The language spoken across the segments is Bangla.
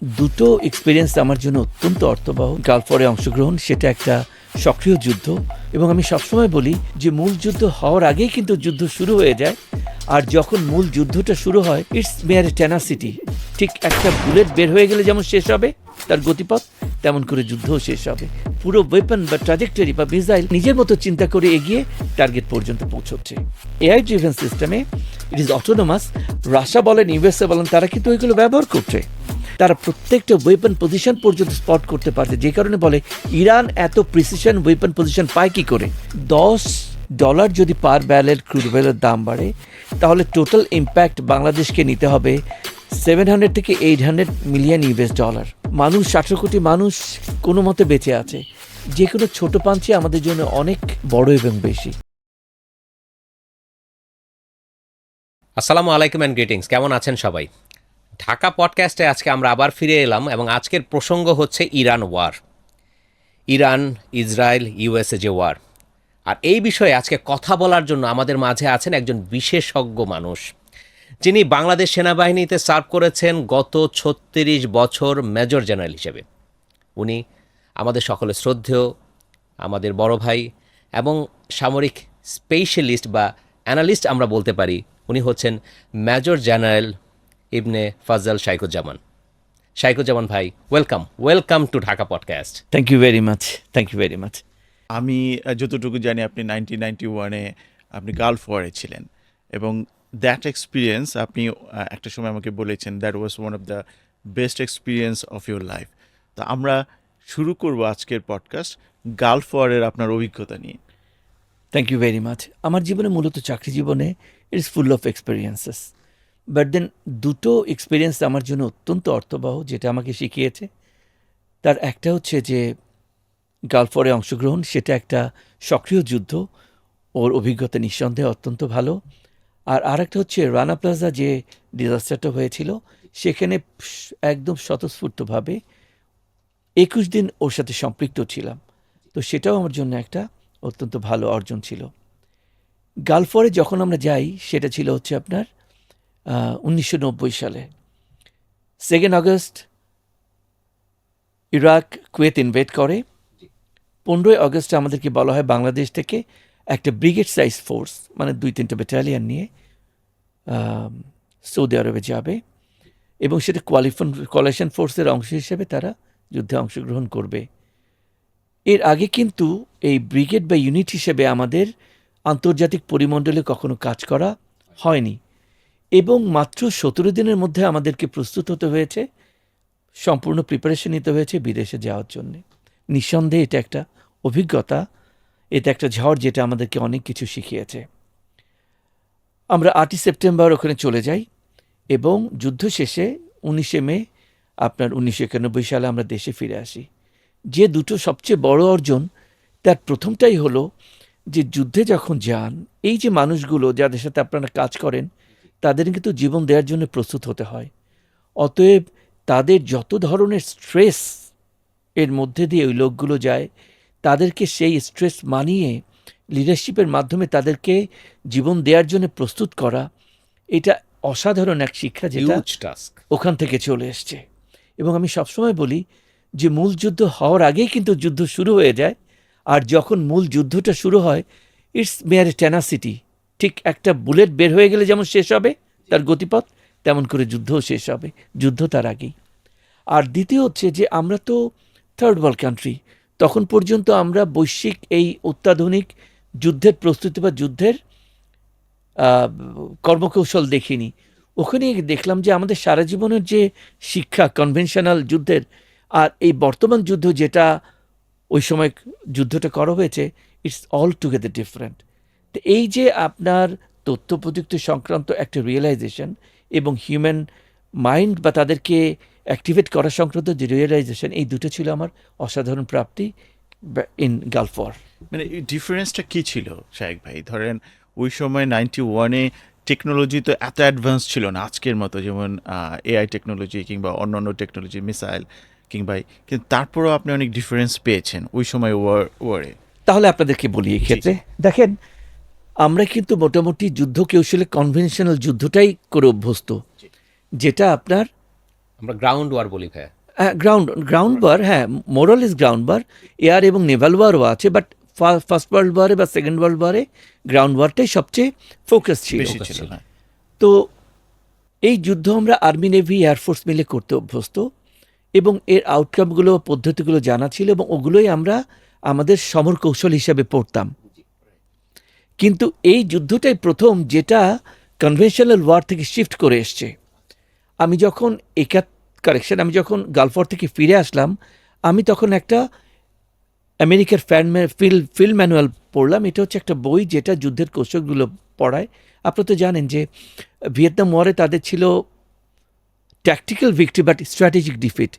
দুটো এক্সপিরিয়েন্স আমার জন্য অত্যন্ত অর্থবহ। গালফ ওয়ারে অংশগ্রহণ সেটা একটা সক্রিয় যুদ্ধ, এবং আমি সবসময় বলি যে মূল যুদ্ধ হওয়ার আগেই কিন্তু যুদ্ধ শুরু হয়ে যায়, আর যখন মূল যুদ্ধটা শুরু হয় ইটস মেয়ার টেনাসিটি। ঠিক একটা বুলেট বের হয়ে গেলে যেমন শেষ হবে তার গতিপথ, তেমন করে যুদ্ধও শেষ হবে। পুরো ওয়েপন বা ট্রাজেক্টরি বা মিসাইল নিজের মতো চিন্তা করে এগিয়ে টার্গেট পর্যন্ত পৌঁছচ্ছে। এআই ড্রিভেন সিস্টেমে ইট ইজ অটোনোমাস। রাশিয়া বলেন, ইউএসএ বলেন, তারা কিন্তু ওইগুলো ব্যবহার করছে। তারা প্রত্যেকটা ওয়েপন পজিশন পর্যন্ত স্পট করতে পারছে, যে কারণে বলে ইরান এত প্রিসিশন ওয়েপন পজিশন পায় কি করে। $10 যদি পার ব্যারেল ক্রুড অয়েলের দাম বাড়ে, তাহলে টোটাল ইম্প্যাক্ট বাংলাদেশকে নিতে হবে $700 থেকে $800 মিলিয়ন। মানুষ 18 কোটি মানুষ কোনো মতে বেঁচে আছে। যে কোনো ছোট পাঞ্চি আমাদের জন্য অনেক বড় এবং বেশি। আসসালামু আলাইকুম অ্যান্ড গ্রিটিংস। কেমন আছেন সবাই? ঢাকা পডকাস্টে আজকে আমরা আবার ফিরে এলাম এবং আজকের প্রসঙ্গ হচ্ছে Iran war. Iran, Israel, USA যে ওয়ার। আর এই বিষয়ে আজকে কথা বলার জন্য আমাদের মাঝে আছেন একজন বিশেষজ্ঞ মানুষ, যিনি বাংলাদেশ সেনাবাহিনীতে সার্ভ করেছেন গত 36 বছর মেজর জেনারেল হিসেবে। উনি আমাদের সকলের শ্রদ্ধেয়, আমাদের বড় ভাই এবং সামরিক স্পেশালিস্ট বা অ্যানালিস্ট আমরা বলতে পারি। উনি হচ্ছেন মেজর জেনারেল ইবনে ফাজল শাইকুজ্জামান। শাইকুজ্জামান ভাই, welcome to Dhaka podcast. Thank you very much. আমি যতটুকু জানি আপনি 1991-এ আপনি গালফ ওয়ারে ছিলেন, এবং দ্যাট এক্সপিরিয়েন্স আপনি একটা সময় আমাকে বলেছেন that was one of the best experience of your life. তো আমরা শুরু করব আজকের পডকাস্ট গালফ ওয়ারের আপনার অভিজ্ঞতা নিয়ে। Thank you very much. আমার জীবনে, মূলত চাকরি জীবনে, it's full of experiences, but then দুটো এক্সপিরিয়েন্স আমার জন্য অত্যন্ত অর্থবহ, যেটা আমাকে শিখিয়েছে। তার একটা হচ্ছে যে গালফ ওয়ারে অংশগ্রহণ সেটা একটা সক্রিয় যুদ্ধ, ওর অভিজ্ঞতা নিঃসন্দেহে অত্যন্ত ভালো। আর আরেকটা হচ্ছে রানা প্লাজা যে ডিজাস্টারটা হয়েছিল, সেখানে একদম স্বতঃস্ফূর্তভাবে 21 দিন ওর সাথে সম্পৃক্ত ছিলাম। তো সেটাও আমার জন্য একটা অত্যন্ত ভালো অর্জন ছিল। গালফ ওয়ারে যখন আমরা যাই, সেটা ছিল হচ্ছে আপনার 1990 সালে 2 আগস্ট ইরাক কুয়েত ইনভেড করে। 15 আগস্টে আমাদেরকে বলা হয় বাংলাদেশ থেকে একটা ব্রিগেড সাইজ ফোর্স, মানে 2-3টা ব্যাটালিয়ন নিয়ে সৌদি আরবে যাবে, এবং সেটা কোয়ালিশন ফোর্সের অংশ হিসেবে তারা যুদ্ধে অংশগ্রহণ করবে। এর আগে কিন্তু এই ব্রিগেড বা ইউনিট হিসেবে আমাদের আন্তর্জাতিক পরিমণ্ডলে কখনো কাজ করা হয়নি, এবং মাত্র 17 দিনের মধ্যে আমাদেরকে প্রস্তুত হতে হয়েছে, সম্পূর্ণ প্রিপারেশন নিতে হয়েছে বিদেশে যাওয়ার জন্যে। নিঃসন্দেহে এটা একটা অভিজ্ঞতা, এটা একটা ঝড় যেটা আমাদেরকে অনেক কিছু শিখিয়েছে। আমরা 8 সেপ্টেম্বর ওখানে চলে যাই, এবং যুদ্ধ শেষে 19 মে আপনার 1991 সালে আমরা দেশে ফিরে আসি। যে দুটো সবচেয়ে বড় অর্জন, তার প্রথমটাই হলো যে যুদ্ধে যখন যান, এই যে মানুষগুলো যাদের সাথে আপনারা কাজ করেন, তাদের কিন্তু জীবন দেওয়ার জন্য প্রস্তুত হতে হয়। অতএব তাদের যত ধরনের স্ট্রেস এর মধ্যে দিয়ে ওই লোকগুলো যায়, তাদেরকে সেই স্ট্রেস মানিয়ে লিডারশিপের মাধ্যমে তাদেরকে জীবন দেওয়ার জন্য প্রস্তুত করা, এটা অসাধারণ এক শিক্ষা, যেটা ওখান থেকে চলে এসছে। এবং আমি সবসময় বলি যে মূল যুদ্ধ হওয়ার আগেই কিন্তু যুদ্ধ শুরু হয়ে যায়, আর যখন মূল যুদ্ধটা শুরু হয় ইটস মেয়ার টেনাসিটি। ঠিক একটা বুলেট বের হয়ে গেলে যেমন শেষ হবে তার গতিপথ, তেমন করে যুদ্ধও শেষ হবে, যুদ্ধ তার আগেই। আর দ্বিতীয় হচ্ছে যে আমরা তো থার্ড ওয়ার্ল্ড কান্ট্রি, তখন পর্যন্ত আমরা বৈশ্বিক এই অত্যাধুনিক যুদ্ধের প্রস্তুতি বা যুদ্ধের কর্মকৌশল দেখিনি। ওখানে দেখলাম যে আমাদের সারা জীবনের যে শিক্ষা কনভেনশনাল যুদ্ধের, আর এই বর্তমান যুদ্ধ যেটা ওই সময় যুদ্ধটা করা হয়েছে, ইটস অল টুগেদার ডিফারেন্ট। তো এই যে আপনার তথ্য প্রযুক্তি সংক্রান্ত একটা রিয়েলাইজেশন এবং হিউম্যান মাইন্ড বা তাদেরকে অ্যাক্টিভেট করা সংক্রান্ত যে রিয়েলাইজেশন, এই দুটো ছিল আমার অসাধারণ প্রাপ্তি ইন গালফ ওয়ার। মানে এই ডিফারেন্সটা কী ছিল শায়েক ভাই? ধরেন ওই সময় 91-এ টেকনোলজি তো এত অ্যাডভান্স ছিল না আজকের মতো, যেমন এআই টেকনোলজি কিংবা অন্যান্য টেকনোলজি, মিসাইল কিংবা, কিন্তু তারপরেও আপনি অনেক ডিফারেন্স পেয়েছেন ওই সময় ওয়ারে। তাহলে আপনাদেরকে বলি এই ক্ষেত্রে, দেখেন আমরা কিন্তু মোটামুটি যুদ্ধ কৌশলে কনভেনশনাল যুদ্ধটাই করে অভ্যস্ত, যেটা আপনার আমরা গ্রাউন্ড ওয়ার বলি ভাইয়া। গ্রাউন্ড ওয়ার, হ্যাঁ, moral is ground war. Air এবং নেভাল ওয়ারও আছে, বাট ফার্স্ট ওয়ার্ল্ড ওয়ারে বা সেকেন্ড ওয়ার্ল্ড ওয়ারে গ্রাউন্ড ওয়ারটাই সবচেয়ে ফোকাস ছিল। বেশি ছিল, হ্যাঁ। তো এই যুদ্ধ আমরা আর্মি, নেভি, এয়ারফোর্স মিলে করতে অভ্যস্ত এবং এর আউটকামগুলো, পদ্ধতিগুলো জানা ছিল এবং ওগুলোই আমরা আমাদের সমর কৌশল হিসাবে পড়তাম। কিন্তু এই যুদ্ধটাই প্রথম যেটা কনভেনশনাল ওয়ার থেকে শিফট করে এসছে। আমি যখন আমি যখন গালফ ওয়ার থেকে ফিরে আসলাম, আমি তখন একটা আমেরিকার ফিল্ড ম্যানুয়াল পড়লাম। এটা হচ্ছে একটা বই যেটা যুদ্ধের কৌশলগুলো পড়ায়। আপনারা তো জানেন যে ভিয়েতনাম ওয়ারে তাদের ছিল tactical victory but strategic defeat.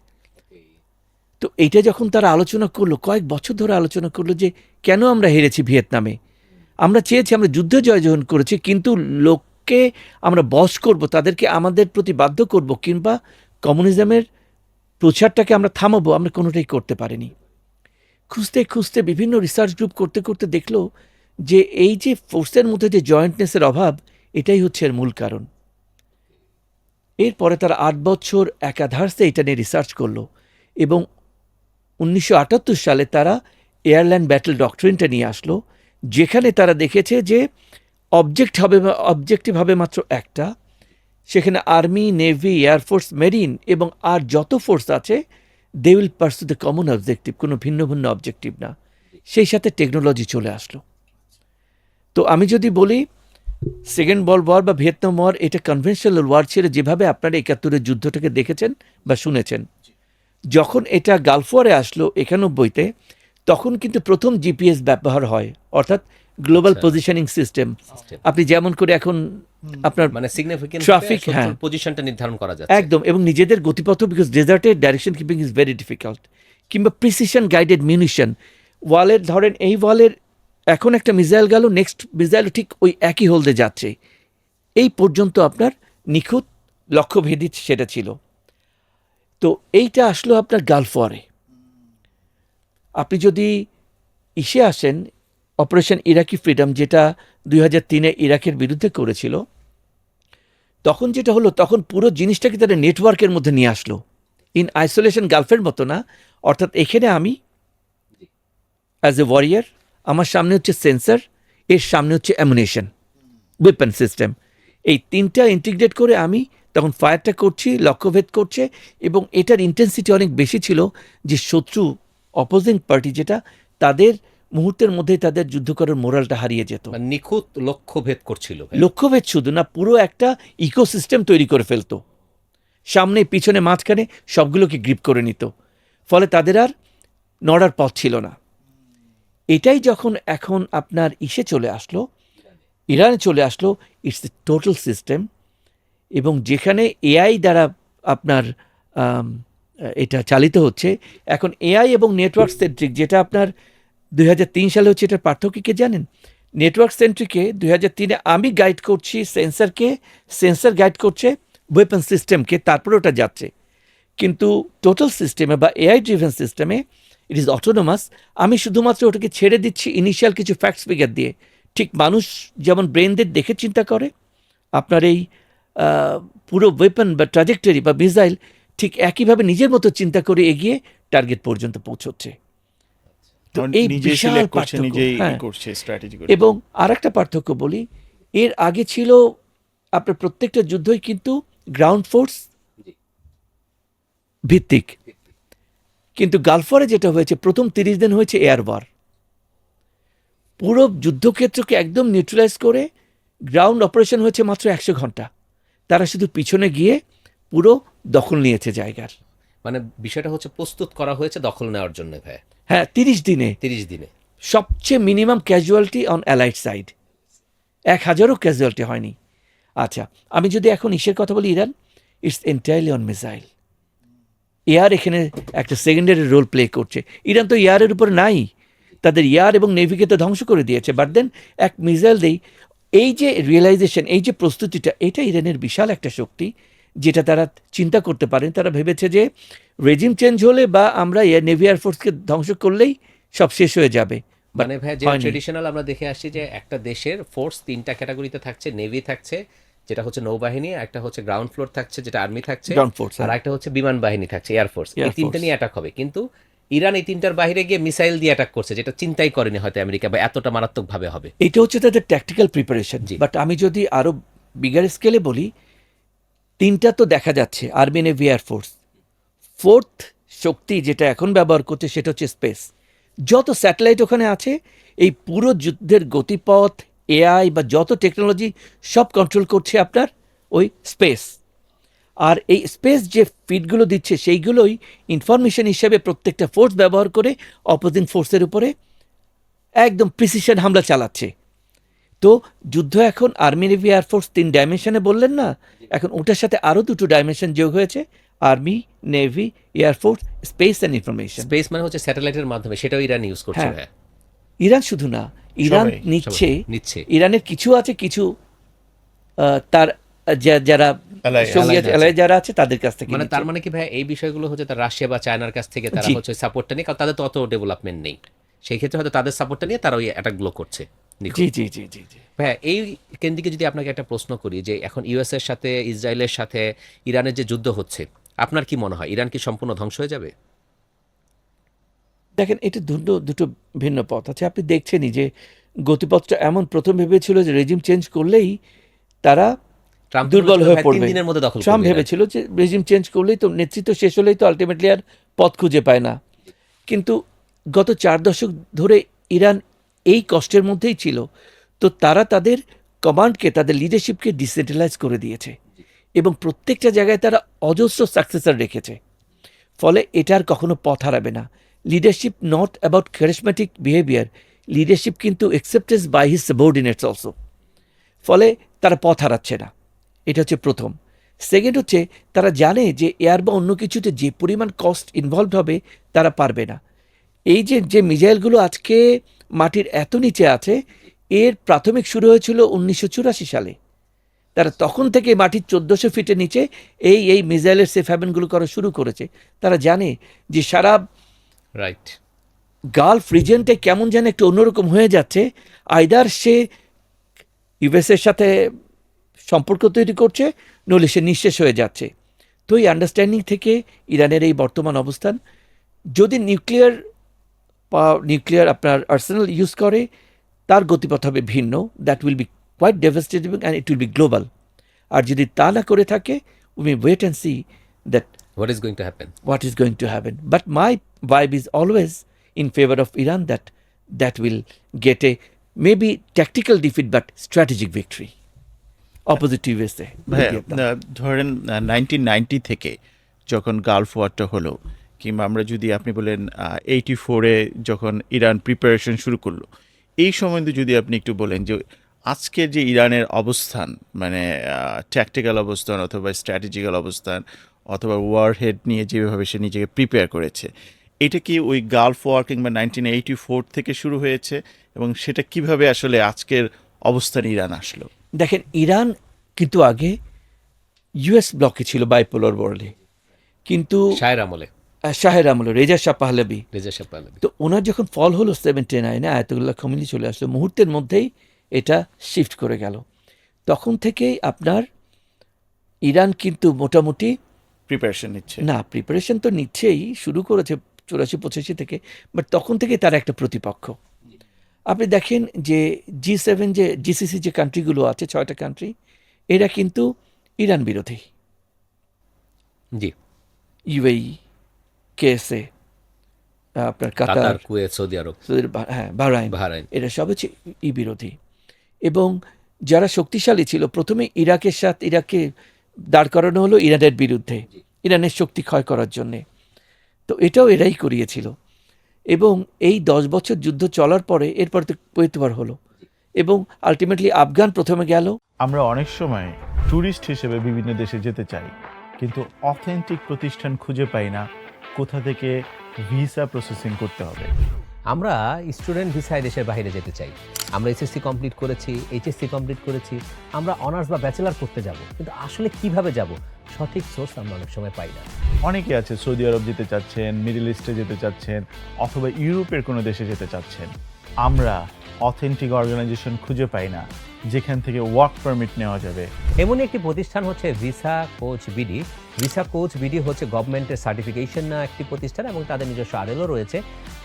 তো এইটা যখন তারা আলোচনা করলো, কয়েক বছর ধরে আলোচনা করলো যে কেন আমরা হেরেছি ভিয়েতনামে। আমরা চেয়েছি, আমরা যুদ্ধে জয়গ্রহণ করেছি, কিন্তু লোককে আমরা বশ করব, তাদেরকে আমাদের প্রতি বাধ্য করব, কিংবা কমিউনিজমের প্রচারটাকে আমরা থামাবো, আমরা কোনোটাই করতে পারিনি। খুঁজতে খুঁজতে বিভিন্ন রিসার্চ গ্রুপ করতে করতে দেখলো যে এই যে ফোর্সের মধ্যে যে জয়েন্টনেসের অভাব, এটাই হচ্ছে এর মূল কারণ। এরপরে তারা 8 বছর একাধারে এটা নিয়ে রিসার্চ করলো এবং 1978 সালে তারা এয়ারল্যান্ড ব্যাটল ডক্ট্রিনটা নিয়ে আসলো, যেখানে তারা দেখেছে যে অবজেক্টিভ হবে মাত্র একটা। সেখানে আর্মি, নেভি, এয়ারফোর্স, মেরিন এবং আর যত ফোর্স আছে, they will pursue the common objective, কোনো ভিন্ন ভিন্ন অবজেক্টিভ না। সেই সাথে টেকনোলজি চলে আসলো। তো আমি যদি বলি সেকেন্ড ওয়ার্ল্ড ওয়ার বা ভিয়েতনাম ওয়ার, এটা কনভেনশনাল ওয়ার ছিল, যেভাবে আপনারা 71-এর যুদ্ধটাকে দেখেছেন বা শুনেছেন। যখন এটা গালফ ওয়ারে আসলো 91-তে, তখন কিন্তু প্রথম জিপিএস ব্যবহার হয়, অর্থাৎ গ্লোবাল পজিশনিং সিস্টেম। আপনি যেমন করে এখন আপনার মানে সিগনিফিকেন্ট ট্রাফিক, হ্যাঁ, পজিশনটা নির্ধারণ করা যাচ্ছে একদম, এবং নিজেদের গতিপথ, বিকজ ডেজার্টের direction keeping is very difficult. কিংবা প্রিসিশন গাইডেড মিউনিশন, ওয়ালের ধরেন এই ওয়ালের এখন একটা মিসাইল গেল, নেক্সট মিসাইল ঠিক ওই একই হোলদে যাচ্ছে, এই পর্যন্ত আপনার নিখুঁত লক্ষ্যভেদী সেটা ছিল। তো এইটা আসলো আপনার গালফ ওয়ারে। আপনি যদি ইসে আসেন, অপারেশন ইরাকি ফ্রিডম, যেটা 2003-এ ইরাকের বিরুদ্ধে করেছিল, তখন যেটা হলো, তখন পুরো জিনিসটাকে তারা নেটওয়ার্কের মধ্যে নিয়ে আসলো, ইন আইসোলেশন গালফের মতো না। অর্থাৎ এখানে আমি অ্যাজ এ ওয়ারিয়ার, আমার সামনে হচ্ছে সেন্সর, এর সামনে হচ্ছে অ্যামুনেশন, ওয়েপন সিস্টেম, এই তিনটা ইন্টিগ্রেট করে আমি তখন ফায়ারটা করছি, লক্ষ্যভেদ করছে, এবং এটার ইন্টেন্সিটি অনেক বেশি ছিল যে শত্রু, অপোজিং পার্টি যেটা, তাদের মুহূর্তের মধ্যে তাদের যুদ্ধ করার মোরালটা হারিয়ে যেত। মানে নিখুঁত লক্ষ্যভেদ করছিল। লক্ষ্যভেদ শুধু না, পুরো একটা ইকোসিস্টেম তৈরি করে ফেলতো, সামনে পিছনে মাঝখানে সবগুলোকে গ্রিপ করে নিত, ফলে তাদের আর নড়ার পথ ছিল না। এটাই যখন এখন আপনার ইসে চলে আসলো, ইরানে চলে আসলো, ইটস এ টোটাল সিস্টেম, এবং যেখানে এআই দ্বারা আপনার এটা চালিত হচ্ছে। এখন এআই এবং নেটওয়ার্ক সেন্ট্রিক, যেটা আপনার 2003 সালে হচ্ছে, এটার পার্থক্য কে জানেন? নেটওয়ার্ক সেন্ট্রিকে 2003-এ আমি গাইড করছি সেন্সরকে, সেন্সর গাইড করছে ওয়েপন সিস্টেমকে, তারপরে ওটা যাচ্ছে। কিন্তু টোটাল সিস্টেমে বা এআই ড্রিভেন সিস্টেমে ইট ইজ অটোনোমাস। আমি শুধুমাত্র ওটাকে ছেড়ে দিচ্ছি ইনিশিয়াল কিছু ফ্যাক্টস ফিগার দিয়ে। ঠিক মানুষ যেমন ব্রেনদের দেখে চিন্তা করে, আপনার এই পুরো ওয়েপন বা ট্র্যাজেক্টরি বা মিসাইল ঠিক একইভাবে নিজের মতো চিন্তা করে এগিয়ে টার্গেট পর্যন্ত পৌঁছচ্ছে। তো এই বিশাল পার্থক্য, হ্যাঁ। এবং আর একটা পার্থক্য বলি, এর আগে ছিল আপনার প্রত্যেকটা যুদ্ধই কিন্তু গ্রাউন্ড ফোর্স ভিত্তিক, কিন্তু গালফ ওয়ারে যেটা হয়েছে, প্রথম 30 দিন হয়েছে এয়ার ওয়ার। পুরো যুদ্ধক্ষেত্রকে একদম নিউট্রালাইজ করে গ্রাউন্ড অপারেশন হয়েছে মাত্র 100 ঘন্টা। তারা শুধু পিছনে গিয়ে পুরো দখল নিয়েছে জায়গার। মানে বিষয়টা হচ্ছে প্রস্তুত করা হয়েছে দখল নেওয়ার জন্য ভাই। হ্যাঁ, 30 দিনে সবচেয়ে minimum casualty on allied side, 1000ও ক্যাজুয়ালিটি হয়নি। আচ্ছা, আমি যদি এখন ইসের কথা বলি, Iran, it's entirely on missile. Air এখানে একটা সেকেন্ডারি রোল প্লে করছে। ইরান তো এয়ারের উপর নাই, তাদের এয়ার এবং নেভিকে তো ধ্বংস করে দিয়েছে, বাট দেন এক মিসাইল দেই। এই যে রিয়েলাইজেশন, এই যে প্রস্তুতিটা, এটা ইরানের বিশাল একটা শক্তি, যেটা তারা চিন্তা করতে পারেন। তারা ভেবেছে যে রেজিম চেঞ্জ হলে বা আমরা নেভি এয়ারফোর্সকে ধ্বংস করলেই সব শেষ হয়ে যাবে। মানে ভাই, যে ট্রেডিশনাল আমরা দেখে আসছি যে একটা দেশের ফোর্স 3টা ক্যাটাগরিতে থাকছে, নেভি থাকছে, যেটা হচ্ছে নৌবাহিনী, একটা হচ্ছে গ্রাউন্ড ফ্লোর থাকছে যেটা আর্মি থাকছে, Ground force, আর হ্যাঁ। একটা হচ্ছে বিমান বাহিনী থাকছে, এয়ারফোর্স। এই Air তিনটা Force। নিয়ে অ্যাটাক হবে, কিন্তু ইরান এই তিনটার বাইরে গিয়ে মিসাইল দিয়ে অ্যাটাক করছে, যেটা চিন্তাই করেনি হয়তো আমেরিকা বা এতটা মারাত্মকভাবে হবে। এটা হচ্ছে তাদের ট্যাকটিক্যাল প্রিপারেশন। জি। বাট আমি যদি আরো বিগার স্কেলে বলি, তিনটা তো দেখা যাচ্ছে, আর্মি, নেভি, এয়ারফোর্স। ফোর্থ শক্তি যেটা এখন ব্যবহার করছে সেটা হচ্ছে স্পেস। যত স্যাটেলাইট ওখানে আছে, এই পুরো যুদ্ধের গতিপথ, এআই বা যত টেকনোলজি সব কন্ট্রোল করছে আপনার ওই স্পেস। আর এই স্পেস যে ফিডগুলো দিচ্ছে সেইগুলোই ইনফরমেশন হিসেবে প্রত্যেকটা ফোর্স ব্যবহার করে অপোজিং ফোর্সের উপরে একদম প্রিসিশন হামলা চালাচ্ছে। তো যুদ্ধ এখন আর্মি, নেভি, এয়ারফোর্স 3 ডাইমেনশনে বললেন না, এখন ওটার সাথে আরও 2টো ডাইমেনশন যোগ হয়েছে, army, navy, air force, space and information. Space মানে হচ্ছে স্যাটেলাইটের মাধ্যমে, সেটাও ইরান ইউজ করছে। হ্যাঁ। হ্যাঁ, ইরান শুধু না, ইরান সবাই, নিচ্ছে, নিচ্ছে। ইরানের কিছু আছে, কিছু তার যারা Ally সোভিয়েত আছে। এলাই যারা আছে তাদের কাছ থেকে মানে নিচ্ছে। তার মানে কি ভাই, এই বিষয়গুলো হচ্ছে তার রাশিয়া বা চায়নার কাছ থেকে তারা জি। হচ্ছে সাপোর্টটা নিয়ে, কারণ তাদের তো অত ডেভেলপমেন্ট নেই, সেই ক্ষেত্রে হয়তো তাদের সাপোর্টটা নিয়ে তারা ওই অ্যাটাকগুলো করছে। নিখুঁত। জি জি জি জি জি। ভাইয়া, এই কেন্দ্রিকে যদি আপনাকে একটা প্রশ্ন করি, যে এখন ইউএস এর সাথে ইসরায়েলের সাথে ইরানের যে যুদ্ধ হচ্ছে, আপনার কি মনে হয় ইরান কি সম্পূর্ণ ধ্বংস হয়ে যাবে? দেখেন, এটা দুটো ভিন্ন পথ আছে। আপনি দেখছেনই যে গতিপথটা এমন, প্রথম ভেবেছিল যে রেজিম চেঞ্জ করলেই তারা ট্রাম্প দুর্বল বলেছিল, হয়ে ভাই, পড়বে। 3 দিনের মধ্যে দখল ট্রাম্প করবে ইরান। ভেবেছিল যে রেজিম চেঞ্জ করলেই তো, নেতৃত্ব শেষ হলেই তো আলটিমেটলি আর পথ খুঁজে পায় না। কিন্তু গত 4 দশক ধরে ইরান এই কষ্টের মধ্যেই ছিল। তো তারা তাদের কমান্ডকে, তাদের লিডারশিপকে ডিসেন্ট্রালাইজ করে দিয়েছে এবং প্রত্যেকটা জায়গায় তারা অজস্র সাকসেসর রেখেছে। ফলে এটা আর কখনো পথ হারাবে না। Leadership not about charismatic behaviour, leadership কিন্তু acceptance by his subordinates also. ফলে তারা পথ হারাচ্ছে না, এটা হচ্ছে প্রথম। সেকেন্ড হচ্ছে, তারা জানে যে এয়ার বা অন্য কিছুতে যে পরিমাণ কস্ট ইনভলভড হবে তারা পারবে না। এই যে মিসাইলগুলো আজকে মাটির এত নিচে আছে, এর প্রাথমিক শুরু হয়েছিল 1984 সালে। তারা তখন থেকে মাটির 1400 ফিটের নিচে এই মিসাইলের সেফ হ্যাভেনগুলো করা শুরু করেছে। তারা জানে যে সারা রাইট। গালফ রিজিয়নটা কেমন যেন একটু অন্যরকম হয়ে যাচ্ছে। আইদার সে ইউএসের সাথে সম্পর্ক তৈরি করছে, নইলে সে নিঃশেষ হয়ে যাচ্ছে। তো এই আন্ডারস্ট্যান্ডিং থেকে ইরানের এই বর্তমান অবস্থান, যদি নিউক্লিয়ার আপনার আর্সেনাল ইউজ করে, তার গতিপথ হবে ভিন্ন। That will be quite devastating and it will be global. আর যদি তা না করে থাকে, we may wait and see that what is going to happen. what is going to happen. But my vibe is always in favor of Iran, that will get a maybe tactical defeat but strategic victory. Opposite to USA. ভাইয়া, ধরেন 1990 থেকে যখন গালফ ওয়ারটা হলো, কিংবা আমরা যদি আপনি বলেন 84-এ যখন ইরান প্রিপারেশন শুরু করলো, এই সম্বন্ধে যদি আপনি একটু বলেন যে আজকের যে ইরানের অবস্থান, মানে ট্যাকটিক্যাল অবস্থান অথবা স্ট্র্যাটেজিক্যাল অবস্থান অথবা ওয়ার হেড নিয়ে যেভাবে সে নিজেকে প্রিপেয়ার করেছে, এটা কি ওই গালফ ওয়ার কিংবা 1984 থেকে শুরু হয়েছে, এবং সেটা কিভাবে আসলে আজকের অবস্থান ইরান আসলো? দেখেন, ইরান কিন্তু আগে ইউএস ব্লকে ছিল, বাইপোলার ওয়ার্ল্ডে। কিন্তু শাহের আমলে, শাহের আমলে রেজা শাহ পাহলাভি, রেজা শাহ পাহলাভি। তো ওনার যখন ফল হলো 79-এ, আয়াতুল্লাহ খমেনি চলে আসলো, মুহূর্তের মধ্যেই এটা শিফট করে গেল। তখন থেকেই আপনার ইরান কিন্তু মোটামুটি প্রিপারেশন নিচ্ছে। না, প্রিপারেশন তো নিচ্ছেই, শুরু করেছে 84-85 থেকে, বাট তখন থেকে তার একটা প্রতিপক্ষ। আপনি দেখেন যে G7, যে জিসিসি যে কান্ট্রিগুলো আছে, 6টা কান্ট্রি, এরা কিন্তু ইরান বিরোধী। জি। ইউএই, কেএসএ, আপনার কাতার, কাতার, কুয়েত, সৌদি আরব, হ্যাঁ, বাহরাইন, বাহরাইন। এরা সব হচ্ছে বিরোধী। এবং যারা শক্তিশালী ছিল, প্রথমে ইরাককে দাঁড় করানো হলো ইরানের বিরুদ্ধে, ইরানের শক্তি ক্ষয় করার জন্যে। তো এটাও এরাই করিয়েছিল। এবং এই 10 বছর যুদ্ধ চলার পরে এরপর তো পৈতবার হলো, এবং আলটিমেটলি আফগান প্রথমে গেল। আমরা অনেক সময় ট্যুরিস্ট হিসেবে বিভিন্ন দেশে যেতে চাই, কিন্তু অথেন্টিক প্রতিষ্ঠান খুঁজে পাই না কোথা থেকে ভিসা প্রসেসিং করতে হবে। আমরা স্টুডেন্ট ভিসায় দেশের বাইরে যেতে চাই। আমরা এসএসসি কমপ্লিট করেছি, এইচএসসি কমপ্লিট করেছি, আমরা অনার্স বা ব্যাচেলার করতে যাব, কিন্তু আসলে কিভাবে যাব, সঠিক সোর্স আমরা অনেক সময় পাই না। অনেকে আছে সৌদি আরব যেতে চাচ্ছেন, মিডল ইস্টে যেতে চাচ্ছেন, অথবা ইউরোপের কোনো দেশে যেতে চাচ্ছেন। আমরা অথেন্টিক অর্গানাইজেশন খুঁজে পাই না যেখান থেকে ওয়ার্ক পারমিট নেওয়া যাবে। এমনই একটি প্রতিষ্ঠান হচ্ছে visa coach BD. Visa coach BD হচ্ছে গভর্নমেন্টের সার্টিফিকেশন না একটি প্রতিষ্ঠান এবং তাদের নিজস্ব আরএলও রয়েছে।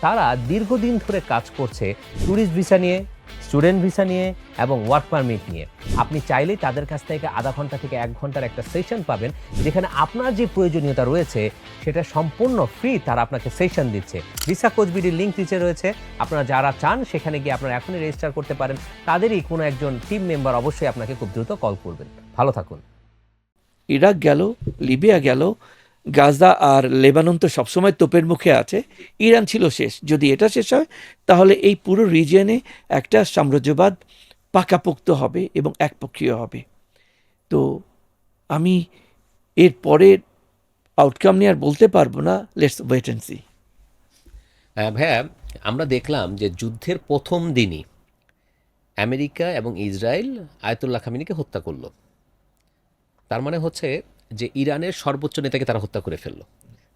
তারা দীর্ঘদিন ধরে কাজ করছে ট্যুরিস্ট ভিসা নিয়ে, স্টুডেন্ট ভিসা নিয়ে এবং ওয়ার্ক পারমিট নিয়ে। আপনি চাইলেই তাদের কাছ থেকে আধা ঘন্টা থেকে 1 ঘন্টার একটা সেশন পাবেন, যেখানে আপনার যে প্রয়োজনীয়তা রয়েছে সেটা সম্পূর্ণ ফ্রি তারা আপনাকে সেশন দিচ্ছে। ভিসা কোচ বিডির লিঙ্ক নিচে রয়েছে, আপনারা যারা চান সেখানে গিয়ে আপনারা এখনই রেজিস্টার করতে পারেন। তাদেরই কোনো একজন টিম মেম্বার অবশ্যই আপনাকে খুব দ্রুত কল করবেন। ভালো থাকুন। ইরাক গেল, লিবিয়া গেল, গাজা আর লেবানন তো সবসময় তোপের মুখে আছে। ইরান ছিল শেষ। যদি এটা শেষ হয় তাহলে এই পুরো রিজিয়নে একটা সাম্রাজ্যবাদ পাকাপোক্ত হবে এবং একপক্ষীয় হবে। তো আমি এর পরের আউটকাম নিয়ে আর বলতে পারবো না। Let's wait and see. ভাইয়া, আমরা দেখলাম যে যুদ্ধের প্রথম দিনই আমেরিকা এবং ইসরায়েল আয়াতুল্লাহ খামেনিকে হত্যা করলো। তার মানে হচ্ছে যে ইরানের সর্বোচ্চ নেতাকে তারা হত্যা করে ফেললো।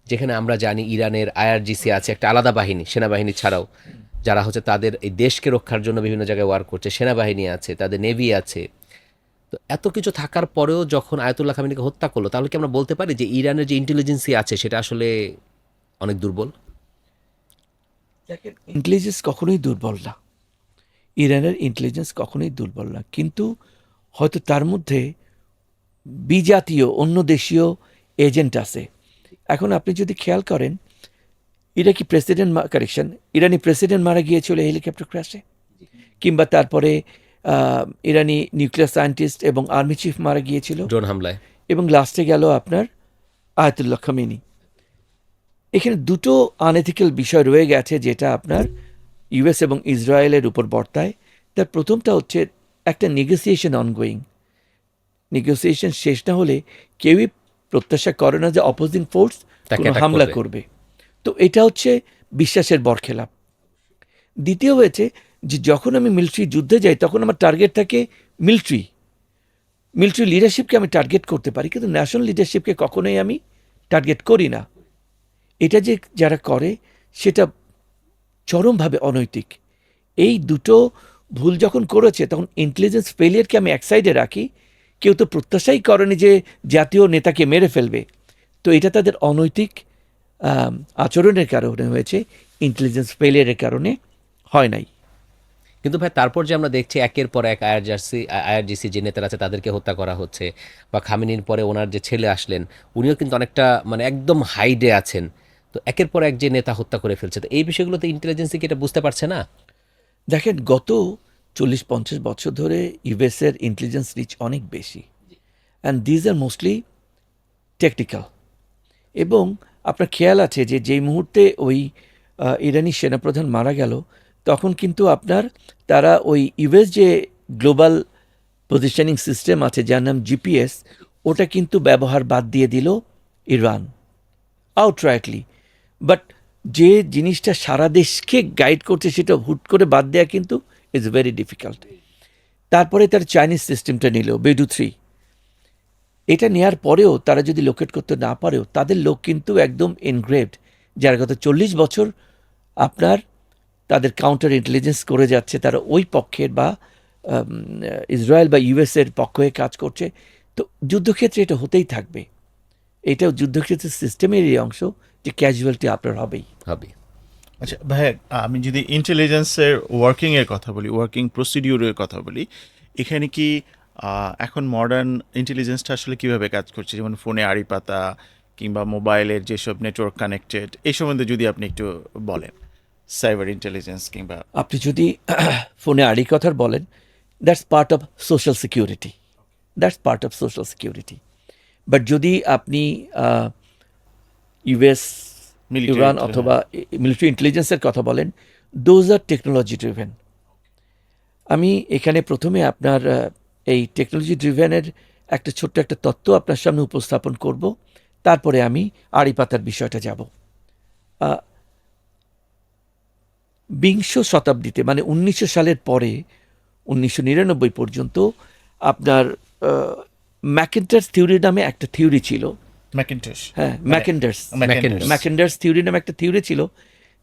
যেখানে আমরা জানি ইরানের আইআরজিসি আছে, একটা আলাদা বাহিনী, সেনাবাহিনী ছাড়াও, যারা হচ্ছে তাদের এই দেশকে রক্ষার জন্য বিভিন্ন জায়গায় ওয়ার্ক করছে। সেনাবাহিনী আছে, তাদের নেভি আছে। তো এত কিছু থাকার পরেও যখন আয়াতুল্লাহ খামেনিকে হত্যা করলো, তাহলে কি আমরা বলতে পারি যে ইরানের যে ইন্টেলিজেন্সি আছে সেটা আসলে অনেক দুর্বল? ইন্টেলিজেন্স কখনোই দুর্বল না, ইরানের ইন্টেলিজেন্স কখনোই দুর্বল না, কিন্তু হয়তো তার মধ্যে বিজাতীয় অন্য দেশীয় এজেন্ট আছে। এখন আপনি যদি খেয়াল করেন, ইরাকি প্রেসিডেন্ট ইরানি প্রেসিডেন্ট মারা গিয়েছিল হেলিকপ্টার ক্র্যাশে, কিংবা তারপরে ইরানি নিউক্লিয়ার সায়েন্টিস্ট এবং আর্মি চিফ মারা গিয়েছিল ড্রোন হামলায়, এবং লাস্টে গেল আপনার আয়াতুল্লাহ খামেনি। এখানে দুটো আনএথিক্যাল বিষয় রয়ে গেছে যেটা আপনার ইউএস এবং ইসরায়েলের উপর বর্তায়। তার প্রথমটা হচ্ছে একটা নেগোসিয়েশন অনগোয়িং। নেগোসিয়েশন শেষ না হলে কেউই প্রত্যাশা করে না যে অপোজিং ফোর্স তাকে কোনো attack হামলা করবে। করবে। তো এটা হচ্ছে বিশ্বাসের বরখেলাপ। দ্বিতীয় হয়েছে যে যখন আমি মিলিটারি যুদ্ধে যাই তখন আমার টার্গেট থাকে মিলিটারি লিডারশিপকে আমি টার্গেট করতে পারি, কিন্তু ন্যাশনাল লিডারশিপকে কখনোই আমি টার্গেট করি না। এটা যে যারা করে সেটা চরমভাবে অনৈতিক। এই দুটো ভুল যখন করেছে তখন ইন্টেলিজেন্স ফেলিয়ারকে আমি এক সাইডে রাখি। কেউ তো প্রত্যাশাই করেনি যে জাতীয় নেতাকে মেরে ফেলবে। তো এটা তাদের অনৈতিক আচরণের কারণে হয়েছে, ইন্টেলিজেন্স ফেলিয়ারের কারণে হয় নাই। কিন্তু ভাই তারপর যে আমরা দেখছি একের পর এক আইআরজিসি যে নেতারা আছে তাদেরকে হত্যা করা হচ্ছে, বা খামেনির পরে ওনার যে ছেলে আসলেন উনিও কিন্তু অনেকটা মানে একদম হাইডে আছেন। তো একের পর এক যে নেতা হত্যা করে ফেলছে, তো এই বিষয়গুলোতে ইন্টেলিজেন্সি কি এটা বুঝতে পারছে না? দেখেন, গত 40-50 বছর ধরে ইউএসের ইন্টেলিজেন্স রিচ অনেক বেশি, and these are mostly technical. এবং আপনার খেয়াল আছে যে যেই মুহূর্তে ওই ইরানি সেনাপ্রধান মারা গেল তখন কিন্তু আপনার তারা ওই ইউএস যে গ্লোবাল পজিশনিং সিস্টেম আছে যার নাম জিপিএস, ওটা কিন্তু ব্যবহার বাদ দিয়ে দিল ইরান আউটরাইটলি। বাট যে জিনিসটা সারা দেশকে গাইড করছে সেটা হুট করে বাদ দেওয়া কিন্তু ইজ ভেরি ডিফিকাল্ট। তারপরে তার চাইনিজ সিস্টেমটা নিল বেডু 3। এটা নেওয়ার পরেও তারা যদি লোকেট করতে না পারেও তাদের লোক কিন্তু একদম এনগ্রেভড, যারা গত 40 বছর আপনার তাদের কাউন্টার ইন্টেলিজেন্স করে যাচ্ছে। তারা ওই পক্ষের বা ইসরায়েল বা ইউএসের পক্ষ হয়ে কাজ করছে। তো যুদ্ধক্ষেত্রে এটা হতেই থাকবে। এটাও যুদ্ধক্ষেত্রের সিস্টেমেরই অংশ যে ক্যাজুয়ালিটি আপনার হবেই হবে। আচ্ছা ভাই, আমি যদি ইন্টেলিজেন্সের ওয়ার্কিংয়ের কথা বলি, ওয়ার্কিং প্রসিডিউরের কথা বলি, এখানে কি এখন মডার্ন ইন্টেলিজেন্সটা আসলে কিভাবে কাজ করছে? যেমন ফোনে আড়ি পাতা কিংবা মোবাইলের যেসব নেটওয়ার্ক কানেক্টেড, এই সম্বন্ধে যদি আপনি একটু বলেন, সাইবার ইন্টেলিজেন্স কিংবা। আপনি যদি ফোনে আড়ি কথার বলেন, that's part of social security. But যদি আপনি ইউএস, Military, ইরান অথবা মিলিটারি ইন্টেলিজেন্সের কথা বলেন, দোজ আর টেকনোলজি ড্রিভেন। আমি এখানে প্রথমে আপনার এই টেকনোলজি ড্রিভেনের একটা ছোট্ট একটা তত্ত্ব আপনার সামনে উপস্থাপন করব, তারপরে আমি আড়ি পাতার বিষয়টা যাব। বিংশ শতাব্দীতে মানে 1900 সালের পরে 1999 পর্যন্ত আপনার ম্যাকেন্টার্স থিওরি নামে একটা থিওরি ছিল। ম্যাকিন্টশ, হ্যাঁ, ম্যাকেন্ডার্স থিওরি নামে একটা থিওরি ছিল,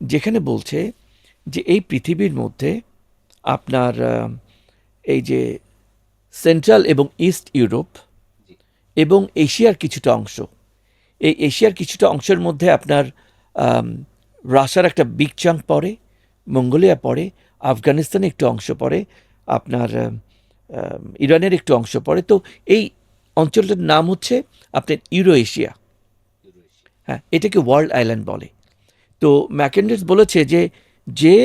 যেখানে বলছে যে এই পৃথিবীর মধ্যে আপনার এই যে সেন্ট্রাল এবং ইস্ট ইউরোপ এবং এশিয়ার কিছুটা অংশ, এই এশিয়ার কিছুটা অংশের মধ্যে আপনার রাশিয়ার একটা বিগ চাঙ্ক পড়ে, মঙ্গোলিয়া পড়ে, আফগানিস্তানে একটু অংশ পড়ে, আপনার ইরানের একটু অংশ পড়ে। তো এই অঞ্চলটার নাম হচ্ছে আপনার ইউরো এশিয়া। হ্যাঁ, এটাকে ওয়ার্ল্ড আইল্যান্ড বলে। তো ম্যাকেন্ডেস বলেছে যে যে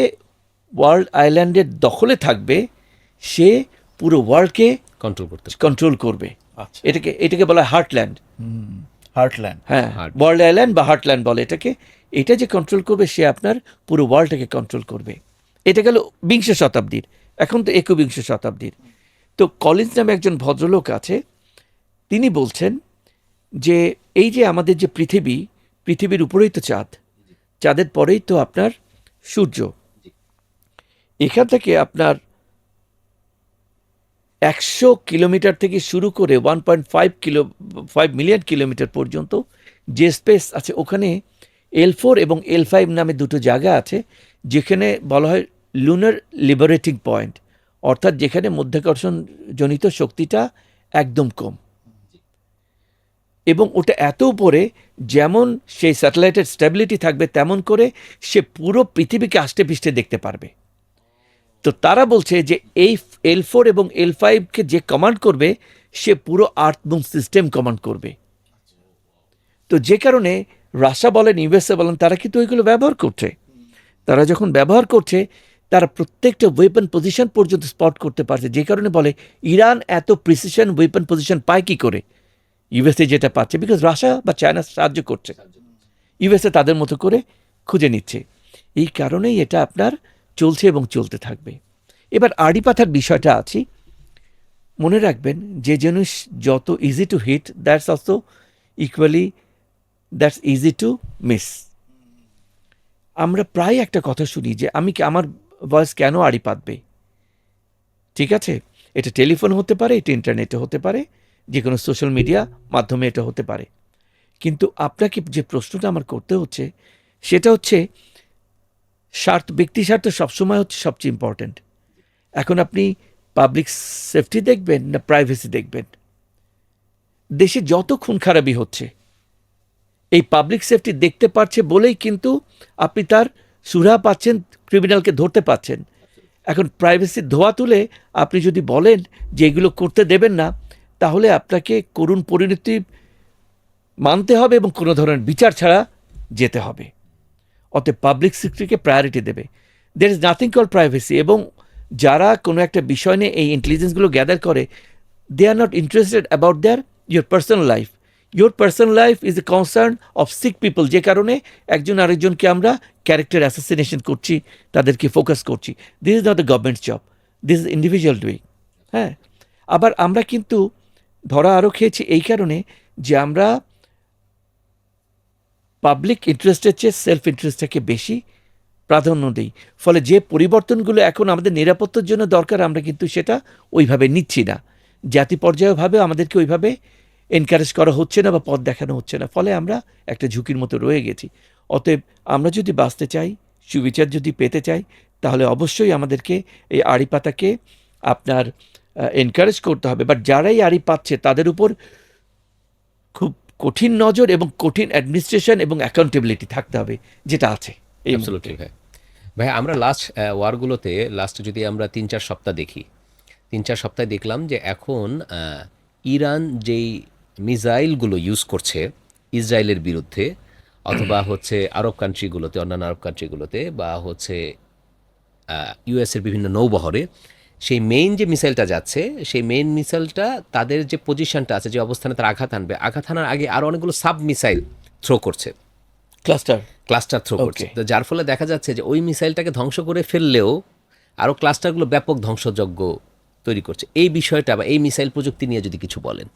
ওয়ার্ল্ড আইল্যান্ডের দখলে থাকবে সে পুরো ওয়ার্ল্ডকে কন্ট্রোল করতে পারে। কন্ট্রোল করবে। আচ্ছা, এটাকে বলা হয় হার্টল্যান্ড। হার্টল্যান্ড। হ্যাঁ, Heart. ওয়ার্ল্ড আইল্যান্ড বা হার্টল্যান্ড বলে এটাকে। এটা যে কন্ট্রোল করবে সে আপনার পুরো ওয়ার্ল্ডটাকে কন্ট্রোল করবে। এটা গেল বিংশ শতাব্দীর, এখন তো একবিংশ শতাব্দীর। তো কলিন্স নামে একজন ভদ্রলোক আছে, তিনি বলছেন যে এই যে আমাদের যে পৃথিবীর উপরেই তো চাঁদ, চাঁদের পরেই তো আপনার সূর্য। এখান থেকে আপনার 100 কিলোমিটার থেকে শুরু করে 1.5 মিলিয়ন কিলোমিটার পর্যন্ত যে স্পেস আছে, ওখানে L4 এবং L5 নামে দুটো জায়গা আছে, যেখানে বলা হয় লুনার লিবারেটিং পয়েন্ট, অর্থাৎ যেখানে মধ্যাকর্ষণজনিত শক্তিটা একদম কম। এবং ওটা এত উপরে যেমন সেই স্যাটেলাইটের স্ট্যাবিলিটি থাকবে তেমন করে সে পুরো পৃথিবীকে আষ্টে পৃষ্ঠে দেখতে পারবে। তো তারা বলছে যে এই L4 এবং L5কে যে কমান্ড করবে সে পুরো আর্থ মুন সিস্টেম কমান্ড করবে। তো যে কারণে রাশিয়া বলেন, ইউএসএ বলেন, তারা কিন্তু ওইগুলো ব্যবহার করছে। তারা যখন ব্যবহার করছে তারা প্রত্যেকটা ওয়েপন পজিশন পর্যন্ত স্পট করতে পারছে। যে কারণে বলে ইরান এত প্রিসিশন ওয়েপন পজিশন পায় কি করে? ইউএসএ যেটা পাচ্ছে বিকজ রাশিয়া বা চায়না সাহায্য করছে, ইউএসএ তাদের মতো করে খুঁজে নিচ্ছে। এই কারণেই এটা আপনার চলছে এবং চলতে থাকবে। এবার আড়ি পাতার বিষয়টা আছে, মনে রাখবেন যে জিনিস যত easy to hit that's also equally that's easy to miss. আমরা প্রায় একটা কথা শুনি যে আমার ভয়েস কেন আড়ি পাতবে? ঠিক আছে, এটা টেলিফোন হতে পারে, এটা ইন্টারনেটে হতে পারে, যে কোনো সোশ্যাল মিডিয়া মাধ্যমে এটা হতে পারে। কিন্তু আপনাকে যে প্রশ্নটা আমার করতে হচ্ছে সেটা হচ্ছে ব্যক্তি স্বার্থ সবসময় হচ্ছে সবচেয়ে ইম্পর্ট্যান্ট। এখন আপনি পাবলিক সেফটি দেখবেন না প্রাইভেসি দেখবেন? দেশে যত খুন খারাপি হচ্ছে এই পাবলিক সেফটি দেখতে পাচ্ছে বলেই কিন্তু আপনি তার সুরাহা পাচ্ছেন, ক্রিমিনালকে ধরতে পাচ্ছেন। এখন প্রাইভেসির ধোয়া তুলে আপনি যদি বলেন যে এগুলো করতে দেবেন না, তাহলে আপনাকে করুণ পরিণতি মানতে হবে এবং কোনো ধরনের বিচার ছাড়া যেতে হবে। অতএব পাবলিক সেফটিকে প্রায়োরিটি দেবে। There is nothing call privacy. এবং যারা কোনো একটা বিষয় নিয়ে এই ইন্টেলিজেন্সগুলো গ্যাদার করে, they are not interested about your personal life. Your personal life is a concern of sick people, যে কারণে একজন আরেকজনকে আমরা ক্যারেক্টার অ্যাসাসিনেশন করছি, তাদেরকে ফোকাস করছি। This is not a government job, this is individual doing. হ্যাঁ, আবার আমরা কিন্তু ধরা আরও খেয়েছি এই কারণে যে আমরা পাবলিক ইন্টারেস্টের চেয়ে সেলফ ইন্টারেস্টটাকে বেশি প্রাধান্য দিই। ফলে যে পরিবর্তনগুলো এখন আমাদের নিরাপত্তার জন্য দরকার আমরা কিন্তু সেটা ওইভাবে নিচ্ছি না। জাতি পর্যায়ভাবে আমাদেরকে ওইভাবে এনকারেজ করা হচ্ছে না বা পথ দেখানো হচ্ছে না। ফলে আমরা একটা ঝুঁকির মতো রয়ে গেছি। অতএব আমরা যদি বাঁচতে চাই, সুবিচার যদি পেতে চাই, তাহলে অবশ্যই আমাদেরকে এই আড়ি পাতাকে আপনার এনকারেজ করতে হবে। বাট যারাই আড়ি পাচ্ছে তাদের উপর খুব কঠিন নজর এবং কঠিন অ্যাডমিনিস্ট্রেশন এবং অ্যাকাউন্টেবিলিটি থাকতে হবে, যেটা আছে এই মুহূর্তে। অ্যাবসলিউটলি ভাই আমরা ওয়ারগুলোতে যদি আমরা 3-4 সপ্তাহ দেখি, 3-4 সপ্তাহে দেখলাম যে এখন ইরান যেই মিসাইলগুলো ইউজ করছে ইসরায়েলের বিরুদ্ধে, অথবা হচ্ছে আরব কান্ট্রিগুলোতে, অন্যান্য আরব কান্ট্রিগুলোতে, বা হচ্ছে ইউএসের বিভিন্ন নৌবহরে, সেই মেইন যে মিসাইলটা যাচ্ছে, সেই মেইন মিসাইলটা তাদের যে পজিশনটা আছে, যে অবস্থানে তারা আঘাত আনবে, আঘাত আনার আগে আরও অনেকগুলো সাব মিসাইল থ্রো করছে, ক্লাস্টার থ্রো করছে। তো যার ফলে দেখা যাচ্ছে যে ওই মিসাইলটাকে ধ্বংস করে ফেললেও আরও ক্লাস্টারগুলো ব্যাপক ধ্বংসযজ্ঞ তৈরি করছে। এই বিষয়টা বা এই মিসাইল প্রযুক্তি নিয়ে যদি কিছু বলেন।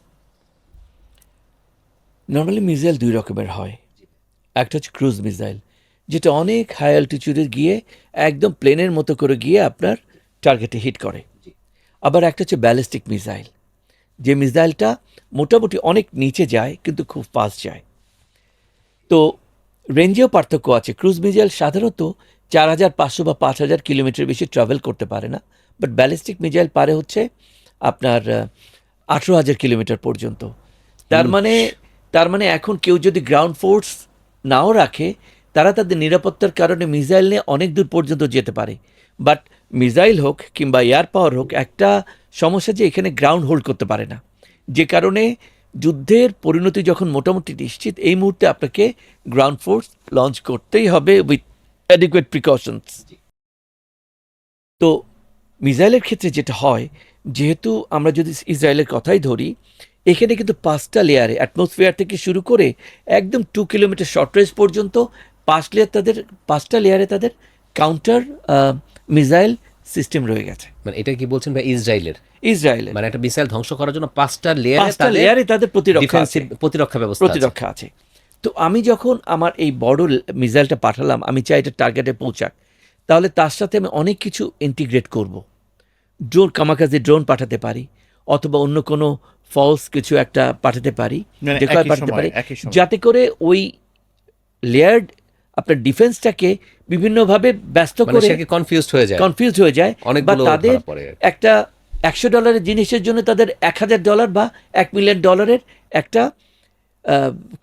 নর্মালি মিসাইল দুই রকমের হয়। একটা হচ্ছে ক্রুজ মিসাইল, যেটা অনেক হাই অ্যালটিটিউডে গিয়ে একদম প্লেনের মতো করে গিয়ে আপনার টার্গেটে হিট করে। আবার একটা হচ্ছে ব্যালিস্টিক মিসাইল, যে মিসাইলটা মোটামুটি অনেক নিচে যায় কিন্তু খুব ফাস্ট যায়। তো রেঞ্জেও পার্থক্য আছে। ক্রুজ মিসাইল সাধারণত 4,500 বা 5,000 কিলোমিটার বেশি ট্রাভেল করতে পারে না, বাট ব্যালিস্টিক মিসাইল পারে হচ্ছে আপনার 18,000 কিলোমিটার পর্যন্ত। তার মানে এখন কেউ যদি গ্রাউন্ড ফোর্স নাও রাখে, তারা তাদের নিরাপত্তার কারণে মিসাইল নিয়ে অনেক দূর পর্যন্ত যেতে পারে। বাট মিসাইল হোক কিংবা এয়ার পাওয়ার হোক, একটা সমস্যা যে এখানে গ্রাউন্ড হোল্ড করতে পারে না, যে কারণে যুদ্ধের পরিণতি যখন মোটামুটি নিশ্চিত, এই মুহূর্তে আপনাকে গ্রাউন্ড ফোর্স লঞ্চ করতেই হবে উইথ অ্যাডিকুয়েট প্রিকশনস। তো মিসাইলের ক্ষেত্রে যেটা হয়, যেহেতু আমরা যদি ইসরায়েলের কথাই ধরি, এখানে কিন্তু 5টা লেয়ারে, অ্যাটমসফিয়ার থেকে শুরু করে একদম 2 কিলোমিটার শর্ট রেঞ্জ পর্যন্ত 5টা লেয়ারে তাদের কাউন্টার মিসাইল সিস্টেম রয়ে গেছে। মানে এটা কি বলছেন ভাই, ইসরায়েলের ইসরায়েলের মানে একটা মিসাইল ধ্বংস করার জন্য 5টা লেয়ারে তাদের প্রতিরক্ষা ব্যবস্থা আছে। প্রতিরক্ষা আছে। তো আমি যখন আমার এই বড় মিসাইলটা পাঠালাম, আমি চাই এটা টার্গেটে পৌঁছাক, তাহলে তার সাথে আমি অনেক কিছু ইন্টিগ্রেট করব। ড্রোন, কামাকাজি ড্রোন পাঠাতে পারি, অথবা অন্য কোনো ফলস কিছু একটা পাঠাতে পারি, মানে ডেকয় একই পাঠাতে সময়, পারি, একই সময়। যাতে করে ওই লেয়ার্ড আপনার ডিফেন্সটাকে বিভিন্নভাবে ব্যস্ত মানে করে সে কি কনফিউজড হয়ে যায়, কনফিউজ হয়ে যায়, বা অনেকগুলো তাদের ধরা পড়ে। একটা $100 জিনিসের জন্য তাদের $1,000 বা $1 মিলিয়ন একটা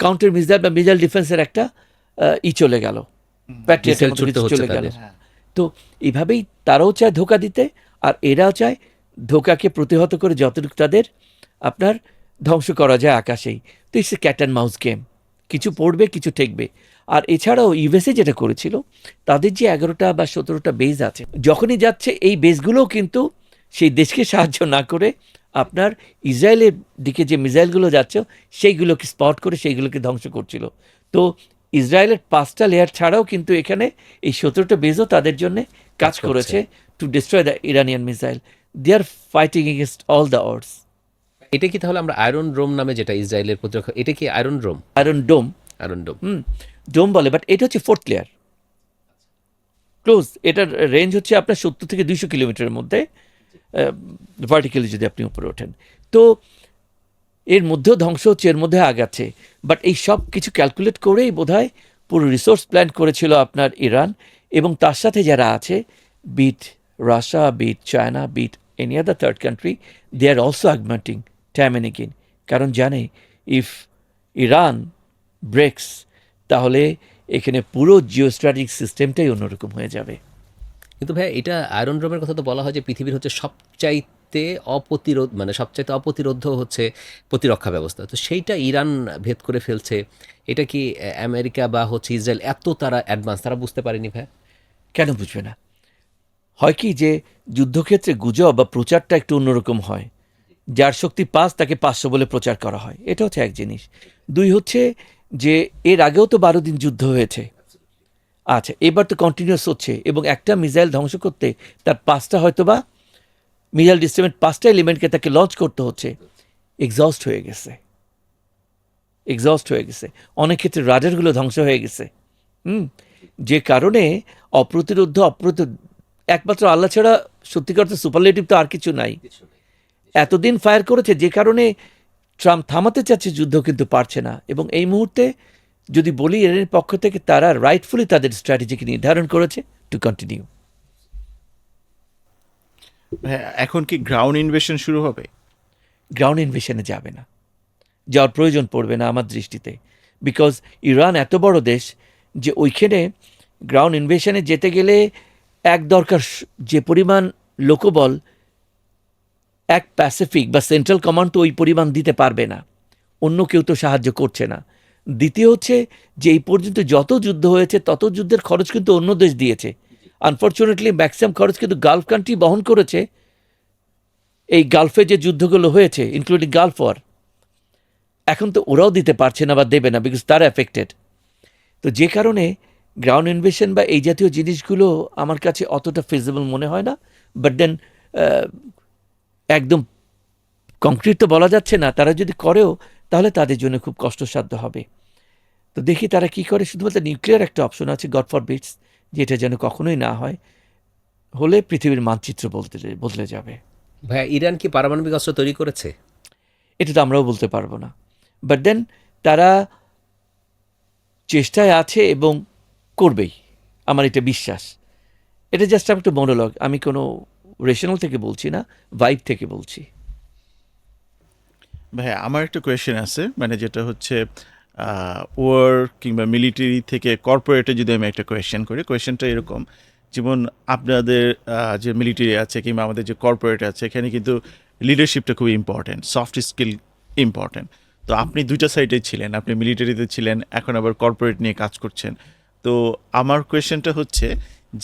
কাউন্টার মিসাইল বা মিসাইল ডিফেন্সের একটা চলে গেল, প্যাট্রিয়টের মতো ছুটতে কিছু হচ্ছে চলে গেল। তাদের। তো এইভাবেই তারাও চায় ধোঁকা দিতে, আর এরাও চায় ধোঁকাকে প্রতিহত করে যতটুকু তাদের আপনার ধ্বংস করা যায় আকাশেই। তো it's a cat and mouse game, কিছু পড়বে কিছু ঠেকবে। আর এছাড়াও ইউএসএ যেটা করেছিল, তাদের যে 11টা বা 17টা বেজ আছে, যখনই যাচ্ছে এই বেজগুলোও কিন্তু সেই দেশকে সাহায্য না করে আপনার ইসরায়েলের দিকে যে মিসাইলগুলো যাচ্ছে সেইগুলোকে স্পট করে সেইগুলোকে ধ্বংস করছিল। তো ইসরায়েলের 5টা লেয়ার ছাড়াও কিন্তু এখানে এই 17টা বেজও তাদের জন্য কাজ করছে। করেছে to destroy the Iranian missile. They are fighting against all the odds. এটা কি তাহলে আমরা আয়রন ডোম নামে যেটা ইসরায়েলের প্রতিরক্ষা, এটা কি আয়রন ডোম? আয়রন ডোম, আয়রন ডোম ডোম বলে, বাট এটা হচ্ছে 4th লেয়ার ক্লোজ। এটার রেঞ্জ হচ্ছে আপনার 70 থেকে 200 কিলোমিটারের মধ্যে, ভার্টিক্যালি যদি আপনি উপরে ওঠেন। তো এর মধ্যেও ধ্বংস হচ্ছে, এর মধ্যে আগাচ্ছে, বাট এই সব কিছু ক্যালকুলেট করেই বোধহয় পুরো রিসোর্স প্ল্যান করেছিল আপনার ইরান, এবং তার সাথে যারা আছে, be it Russia, be it China, be it any other third country, they are also augmenting time and again, কারণ জানে ইফ ইরান ব্রেক্স, তাহলে এখানে পুরো জিও স্ট্র্যাটেজিক সিস্টেমটাই অন্যরকম হয়ে যাবে। কিন্তু ভাই, এটা আয়রন ডোমের কথা তো বলা হয় যে পৃথিবীর হচ্ছে সবচাইতে অপ্রতিরোধ হচ্ছে প্রতিরক্ষা ব্যবস্থা। তো সেইটা ইরান ভেদ করে ফেলছে, এটা কি আমেরিকা বা হচ্ছে ইসরায়েল এত তারা অ্যাডভান্স, তারা বুঝতে পারেনি ভাই? কেন বুঝবে না? হয় কি যে যুদ্ধক্ষেত্রে গুজব বা প্রচারটা একটু অন্যরকম হয়, যার শক্তি 5 তাকে 500 বলে প্রচার করা হয়, এটা হচ্ছে এক জিনিস। 2 হচ্ছে যে এর আগেও তো 12 দিন যুদ্ধ হয়েছে, আচ্ছা এবার তো কন্টিনিউয়াস হচ্ছে, এবং একটা মিসাইল ধ্বংস করতে তার 5টা হয়তো বা মিসাইল ডিস্ট্রিবিউট 5টা এলিমেন্টকে তাকে লঞ্চ করতে হচ্ছে। এক্সস্ট হয়ে গেছে, অনেক ক্ষেত্রে রাডারগুলো ধ্বংস হয়ে গেছে। যে কারণে একমাত্র আল্লাহ ছাড়া সত্যিকার তো সুপারলেটিভ তো আর কিছু নাই। এতদিন ফায়ার করেছে, যে কারণে ট্রাম্প থামাতে চাচ্ছে যুদ্ধ, কিন্তু পারছে না। এবং এই মুহূর্তে যদি বলি, ইরানের পক্ষ থেকে তারা রাইটফুলি তাদের স্ট্র্যাটেজিকে নির্ধারণ করেছে টু কন্টিনিউ। হ্যাঁ, এখন কি গ্রাউন্ড ইনভেশন শুরু হবে? গ্রাউন্ড ইনভেশনে যাবে না, যাওয়ার প্রয়োজন পড়বে না আমার দৃষ্টিতে, বিকজ ইরান এত বড় দেশ যে ওইখানে গ্রাউন্ড ইনভেশনে যেতে গেলে এক দরকার, যে পরিমাণ লোকবল এক প্যাসিফিক বা সেন্ট্রাল কমান্ড তো ওই পরিমাণ দিতে পারবে না, অন্য কেউ তো সাহায্য করছে না। দ্বিতীয় হচ্ছে যে এই পর্যন্ত যত যুদ্ধ হয়েছে তত যুদ্ধের খরচ কিন্তু অন্য দেশ দিয়েছে। আনফর্চুনেটলি ম্যাক্সিমাম খরচ কিন্তু গালফ কান্ট্রি বহন করেছে। এই গালফে যে যুদ্ধগুলো হয়েছে, ইনক্লুডিং গালফ ওয়ার, এখন তো ওরাও দিতে পারছে না বা দেবে না, বিকজ তারা এফেক্টেড। তো যে কারণে গ্রাউন্ড ইনভেশন বা এই জাতীয় জিনিসগুলো আমার কাছে অতটা ফিজিবল মনে হয় না। বাট দেন একদম কংক্রিট তো বলা যাচ্ছে না, তারা যদি করেও তাহলে তাদের জন্য খুব কষ্টসাধ্য হবে। তো দেখি তারা কি করে। শুধুমাত্র নিউক্লিয়ার একটা অপশন আছে, গড ফর বিটস, যেটা যেন কখনোই না হয়, হলে পৃথিবীর মানচিত্র বদলে যাবে। ভাইয়া, ইরান কি পারমাণবিক অস্ত্র তৈরি করেছে? এটা তো আমরাও বলতে পারবো না, বাট দেন তারা চেষ্টায় আছে এবং করবেই। আমার এটা বিশ্বাস। এটা জাস্ট একটা মনোলগ, আমি কোনো রেশনাল থেকে বলছি না, ভাইব থেকে বলছি। ভাই আমার একটা কোয়েশ্চেন আছে, মানে যেটা হচ্ছে ওয়ার কিংবা মিলিটারি থেকে কর্পোরেটে যদি আমি একটা কোয়েশ্চেন করি, কোয়েশ্চেনটা এরকম, যেমন আপনাদের যে মিলিটারি আছে কিংবা আমাদের যে কর্পোরেট আছে, এখানে কিন্তু লিডারশিপটা খুব ইম্পর্ট্যান্ট, সফট স্কিল ইম্পর্ট্যান্ট। তো আপনি দুইটা সাইডে ছিলেন, আপনি মিলিটারিতে ছিলেন, এখন আবার কর্পোরেট নিয়ে কাজ করছেন। তো আমার কোয়েশ্চেনটা হচ্ছে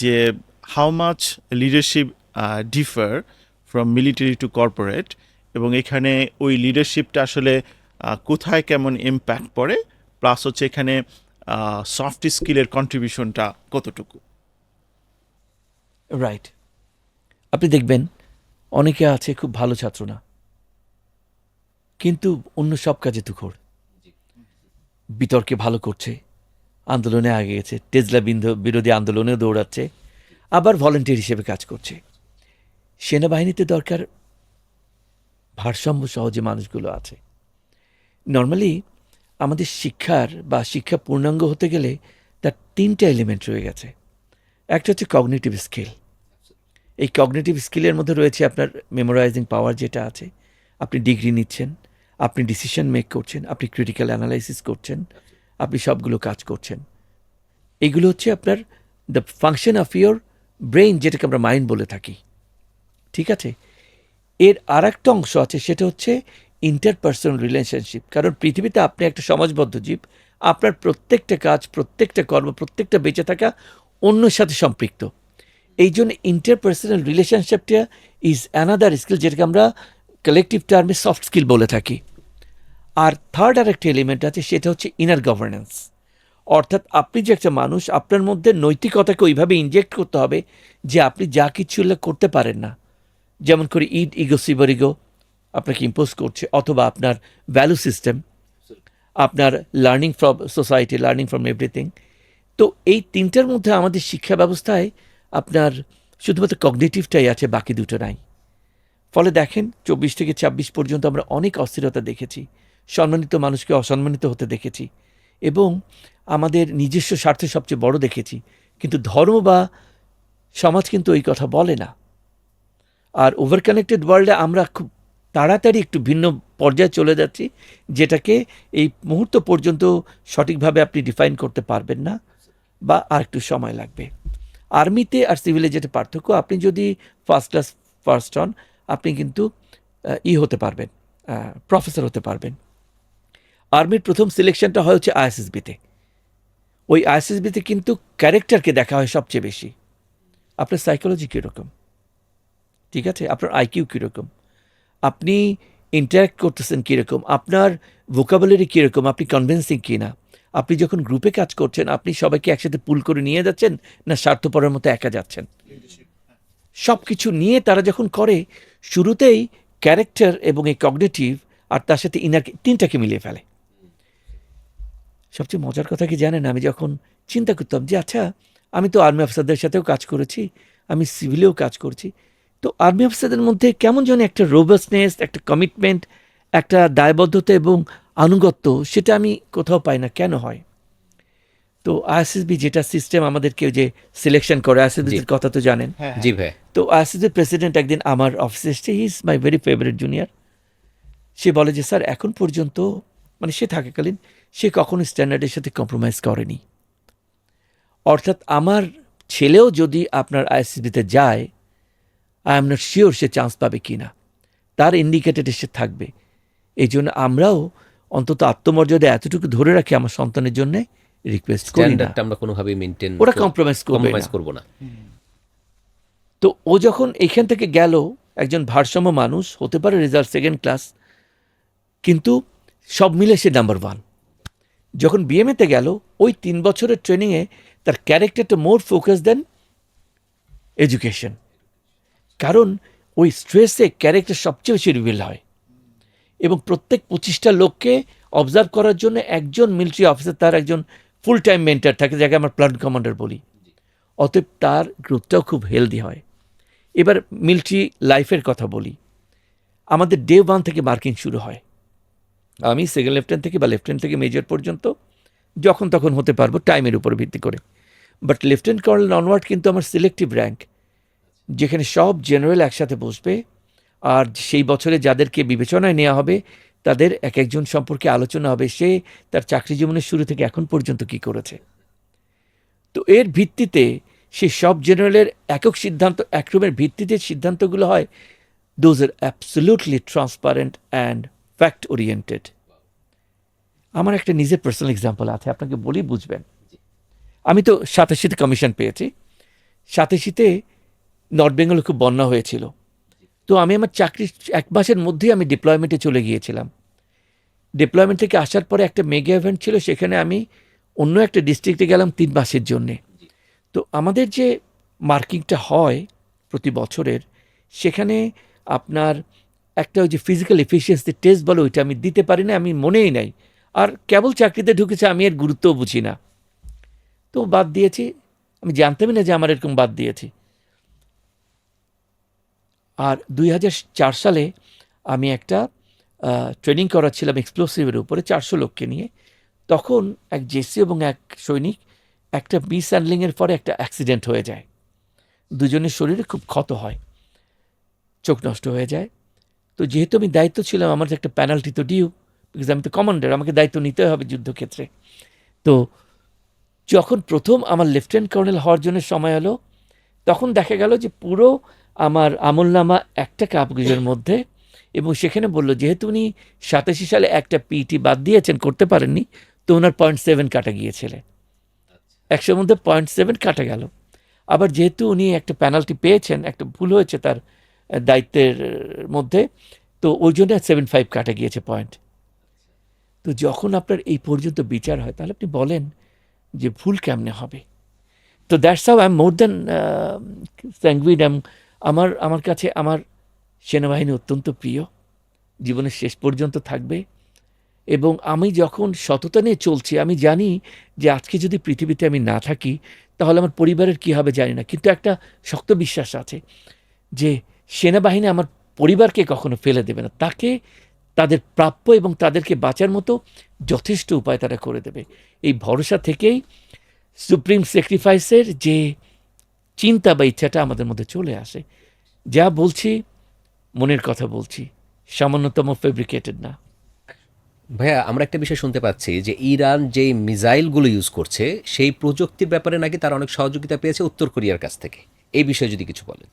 যে how much leadership differ from military two corporate, এবং এখানে ওই লিডারশিপটা আসলে কোথায় কেমন ইম্প্যাক্ট পড়ে, প্লাস হচ্ছে এখানে সফট স্কিলের কন্ট্রিবিউশনটা কতটুকু? রাইট। আপনি দেখবেন অনেকে আছে খুব ভালো ছাত্র না, কিন্তু অন্য সব কাজে তুখোড়, বিতর্কে ভালো করছে, আন্দোলনে আগে গেছে, টেসলা বিরোধী আন্দোলনেও দৌড়াচ্ছে, আবার ভলেন্টিয়ার হিসেবে কাজ করছে। সেনাবাহিনীতে দরকার ভারসাম্য সহ যে মানুষগুলো আছে। নর্মালি আমাদের শিক্ষার বা শিক্ষা পূর্ণাঙ্গ হতে গেলে তার 3টা এলিমেন্ট রয়ে গেছে। একটা হচ্ছে কগনিটিভ স্কিল। এই কগনিটিভ স্কিলের মধ্যে রয়েছে আপনার মেমোরাইজিং পাওয়ার যেটা আছে, আপনি ডিগ্রি নিচ্ছেন, আপনি ডিসিশন মেক করছেন, আপনি ক্রিটিক্যাল অ্যানালাইসিস করছেন, আপনি সবগুলো কাজ করছেন। এগুলো হচ্ছে আপনার the function of your brain, যেটাকে আমরা মাইন্ড বলে থাকি। ঠিক আছে, এর আর একটা অংশ আছে, সেটা হচ্ছে ইন্টারপার্সোনাল রিলেশনশিপ। কারণ পৃথিবীতে আপনি একটা সমাজবদ্ধ জীব, আপনার প্রত্যেকটা কাজ, প্রত্যেকটা কর্ম, প্রত্যেকটা বেঁচে থাকা অন্যের সাথে সম্পৃক্ত। এই জন্য ইন্টারপার্সোনাল রিলেশনশিপটা ইজ অ্যানাদার স্কিল, যেটাকে আমরা কালেকটিভ টার্মে সফট স্কিল বলে থাকি। আর থার্ড আর একটা এলিমেন্ট আছে, সেটা হচ্ছে ইনার গভর্নেন্স। অর্থাৎ আপনি যে একটা মানুষ, আপনার মধ্যে নৈতিকতাকে ওইভাবে ইনজেক্ট করতে হবে যে আপনি যা কিছু করতে পারেন না, যেমন করে ইগো সিভার ইগো আপনাকে ইম্পোজ করছে, অথবা আপনার ভ্যালু সিস্টেম, আপনার learning from society, learning from everything. তো এই 3টার মধ্যে আমাদের শিক্ষা ব্যবস্থায় আপনার শুধুমাত্র কগনিটিভটাই আছে, বাকি দুটো নাই। ফলে দেখেন 24 থেকে 26 পর্যন্ত আমরা অনেক অস্থিরতা দেখেছি, সম্মানিত মানুষকে অসম্মানিত হতে দেখেছি, এবং আমাদের নিজস্ব স্বার্থে সবচেয়ে বড় দেখেছি। কিন্তু ধর্ম বা সমাজ কিন্তু ওই কথা বলে না। আর ওভার কানেক্টেড ওয়ার্ল্ডে আমরা খুব তাড়াতাড়ি একটু ভিন্ন পর্যায়ে চলে যাচ্ছি, যেটাকে এই মুহূর্ত পর্যন্ত সঠিকভাবে আপনি ডিফাইন করতে পারবেন না, বা আর একটু সময় লাগবে। আর্মিতে আর সিভিলে যেটা পার্থক্য, আপনি যদি ফার্স্ট ক্লাস ফার্স্ট হন, আপনি কিন্তু হতে পারবেন, প্রফেসর হতে পারবেন। আর্মির প্রথম সিলেকশনটা হয় হচ্ছে আইএসএসবিতে। ওই আইএসএসবিতে কিন্তু ক্যারেক্টারকে দেখা হয় সবচেয়ে বেশি। আপনার সাইকোলজি কীরকম, ঠিক আছে, আপনার আইকিউ কীরকম, আপনি ইন্টারাক্ট করতেছেন কীরকম, আপনার ভোকাবুলারি কীরকম, আপনি কনভিন্সিং কি না, আপনি যখন গ্রুপে কাজ করছেন আপনি সবাইকে একসাথে পুল করে নিয়ে যাচ্ছেন না স্বার্থপরের মতো একা যাচ্ছেন। সব কিছু নিয়ে তারা যখন করে, শুরুতেই ক্যারেক্টার এবং এই কগনিটিভ আর তার সাথে ইনার 3টাকে মিলিয়ে ফেলে। সবচেয়ে মজার কথা কি জানেন, আমি যখন চিন্তা করতাম যে আচ্ছা, আমি তো আর্মি অফিসারদের সাথেও কাজ করেছি, আমি সিভিলেও কাজ করছি, তো আর্মি অফিসারদের মধ্যে কেমন যেন একটা রোবাসনেস, একটা কমিটমেন্ট, একটা দায়বদ্ধতা এবং আনুগত্য, সেটা আমি কোথাও পাই না। কেন হয়? তো আইএসএসবি যেটা সিস্টেম আমাদেরকে যে সিলেকশন করে, আইএসএসবির কথা তো জানেন। জি ভাই। তো আইএসএসবির প্রেসিডেন্ট একদিন আমার অফিসে এসছে, he is my very favourite junior. সে বলে যে স্যার, এখন পর্যন্ত মানে সে থাকাকালীন সে কখনো স্ট্যান্ডার্ডের সাথে কম্প্রোমাইজ করেনি। অর্থাৎ আমার ছেলেও যদি আপনার আইএসএসবিতে যায়, I am not sure say chance পাবে কি না, তার ইন্ডিকেটেড এসে থাকবে। এই জন্য আমরাও অন্তত আত্মমর্যাদা এতটুকু ধরে রাখি আমার সন্তানের জন্য, রিকোয়েস্ট করি না, স্ট্যান্ডার্ডটা আমরা কোনোভাবেই মেইনটেইন, ওরা কম্প্রোমাইজ করব না। তো ও যখন এখান থেকে গেল, একজন ভারসাম্য মানুষ হতে পারে, রেজাল্ট সেকেন্ড ক্লাস, কিন্তু সব মিলে সে নাম্বার 1। যখন বিএমএতে গেল, ওই 3 বছরের ট্রেনিংয়ে তার ক্যারেক্টারটা মোর ফোকাস দেন এডুকেশন। কারণ ওই স্ট্রেসে ক্যারেক্টার সবচেয়ে বেশি রিভিল হয়, এবং প্রত্যেক 25টা লোককে অবজার্ভ করার জন্য একজন মিলিটারি অফিসার, তার একজন ফুল টাইম মেন্টার থাকে, যাকে আমরা প্ল্যাটুন কমান্ডার বলি। অতএব তার গ্রোথটাও খুব হেলদি হয়। এবার মিলিটারি লাইফের কথা বলি, আমাদের ডে 1 থেকে মার্কিং শুরু হয়। আমি সেকেন্ড লেফটেন্যান্ট থেকে বা লেফটেন্যান্ট থেকে মেজর পর্যন্ত যখন তখন হতে পারবো, টাইমের উপর ভিত্তি করে। বাট লেফটেন্যান্ট কর্নেল অনওয়ার্ড কিন্তু আমার সিলেক্টিভ র্যাঙ্ক, যেখানে সব জেনারেল একসাথে বসবে, আর সেই বছরে যাদেরকে বিবেচনায় নেওয়া হবে তাদের এক একজন সম্পর্কে আলোচনা হবে, সে তার চাকরি জীবনের শুরু থেকে এখন পর্যন্ত কি করেছে। তো এর ভিত্তিতে সে সব জেনারেলের একক সিদ্ধান্ত, একরুমের ভিত্তিতে সিদ্ধান্তগুলো হয়। Those are absolutely transparent and fact oriented. আমার একটা নিজের পার্সোনাল এক্সাম্পল আছে, আপনাকে বলি বুঝবেন। আমি তো 87তে কমিশন পেয়েছি। 87তে নর্থ বেঙ্গলে খুব বন্যা হয়েছিল। তো আমি আমার চাকরির 1 মাসের মধ্যেই আমি ডিপ্লয়মেন্টে চলে গিয়েছিলাম। ডিপ্লয়মেন্ট থেকে আসার পরে একটা মেগা ইভেন্ট ছিল, সেখানে আমি অন্য একটা ডিস্ট্রিক্টে গেলাম 3 মাসের জন্যে। তো আমাদের যে মার্কিংটা হয় প্রতি বছরের, সেখানে আপনার একটা ওই যে ফিজিক্যাল এফিসিয়েন্সি টেস্ট বলে, ওইটা আমি দিতে পারি না, আমি মনেই নাই। আর কেবল চাকরিতে ঢুকেছে, আমি এর গুরুত্বও বুঝি না, তো বাদ দিয়েছি। আমি জানতামই না যে আমার এরকম বাদ দিয়েছি। আর 2004 সালে আমি একটা ট্রেনিং করাচ্ছিলাম এক্সপ্লোসিভের উপরে 400 লোককে নিয়ে। তখন এক জেসি এবং এক সৈনিক একটা মিস হ্যান্ডলিংয়ের পরে একটা অ্যাক্সিডেন্ট হয়ে যায়। দুজনের শরীরে খুব ক্ষত হয়, চোখ নষ্ট হয়ে যায়। তো যেহেতু আমি দায়িত্ব ছিলাম, আমার একটা পেনাল্টি তো ডিউ, বিকজ আমি তো কমান্ডার, আমাকে দায়িত্ব নিতে হবে যুদ্ধক্ষেত্রে। তো যখন প্রথম আমার লেফটেন্যান্ট কর্নেল হওয়ার জন্য সময় হলো, তখন দেখা গেল যে পুরো আমার আমলনামা একটা কাগজের মধ্যে, এবং সেখানে বললো যেহেতু উনি 87 সালে একটা পিটি বাদ দিয়েছেন, করতে পারেননি, তো ওনার 0.7 কাটা গিয়েছিল। 100-র মধ্যে 0.7 কাটা গেল। আবার যেহেতু উনি একটা পেনাল্টি পেয়েছেন, একটা ভুল হয়েছে তার দায়িত্বের মধ্যে, তো ওই জন্য 75 কাটা গিয়েছে পয়েন্ট। তো যখন আপনার এই পর্যন্ত বিচার হয়, তাহলে আপনি বলেন যে ভুল কেমনে হবে। তো that's how I am more than sanguine. আমার কাছে আমার সেনাবাহিনী অত্যন্ত প্রিয়, জীবনের শেষ পর্যন্ত থাকবে। এবং আমি যখন সততা নিয়ে চলছি, আমি জানি যে আজকে যদি পৃথিবীতে আমি না থাকি, তাহলে আমার পরিবারের কী হবে জানি না, কিন্তু একটা শক্ত বিশ্বাস আছে যে সেনাবাহিনী আমার পরিবারকে কখনো ফেলে দেবে না, তাকে তাদের প্রাপ্য এবং তাদেরকে বাঁচার মতো যথেষ্ট উপায় তারা করে দেবে। এই ভরসা থেকেই সুপ্রিম স্যাক্রিফাইসের যে চিন্তা বা ইচ্ছাটা আমাদের মধ্যে চলে আসে। যা বলছি মনের কথা বলছি, সামান্যতম ফেব্রিকেটেড না। ভাইয়া, আমরা একটা বিষয় শুনতে পাচ্ছি যে ইরান যেই মিসাইলগুলো ইউজ করছে, সেই প্রযুক্তির ব্যাপারে নাকি তারা অনেক সহযোগিতা পেয়েছে উত্তর কোরিয়ার কাছ থেকে। এই বিষয়ে যদি কিছু বলেন।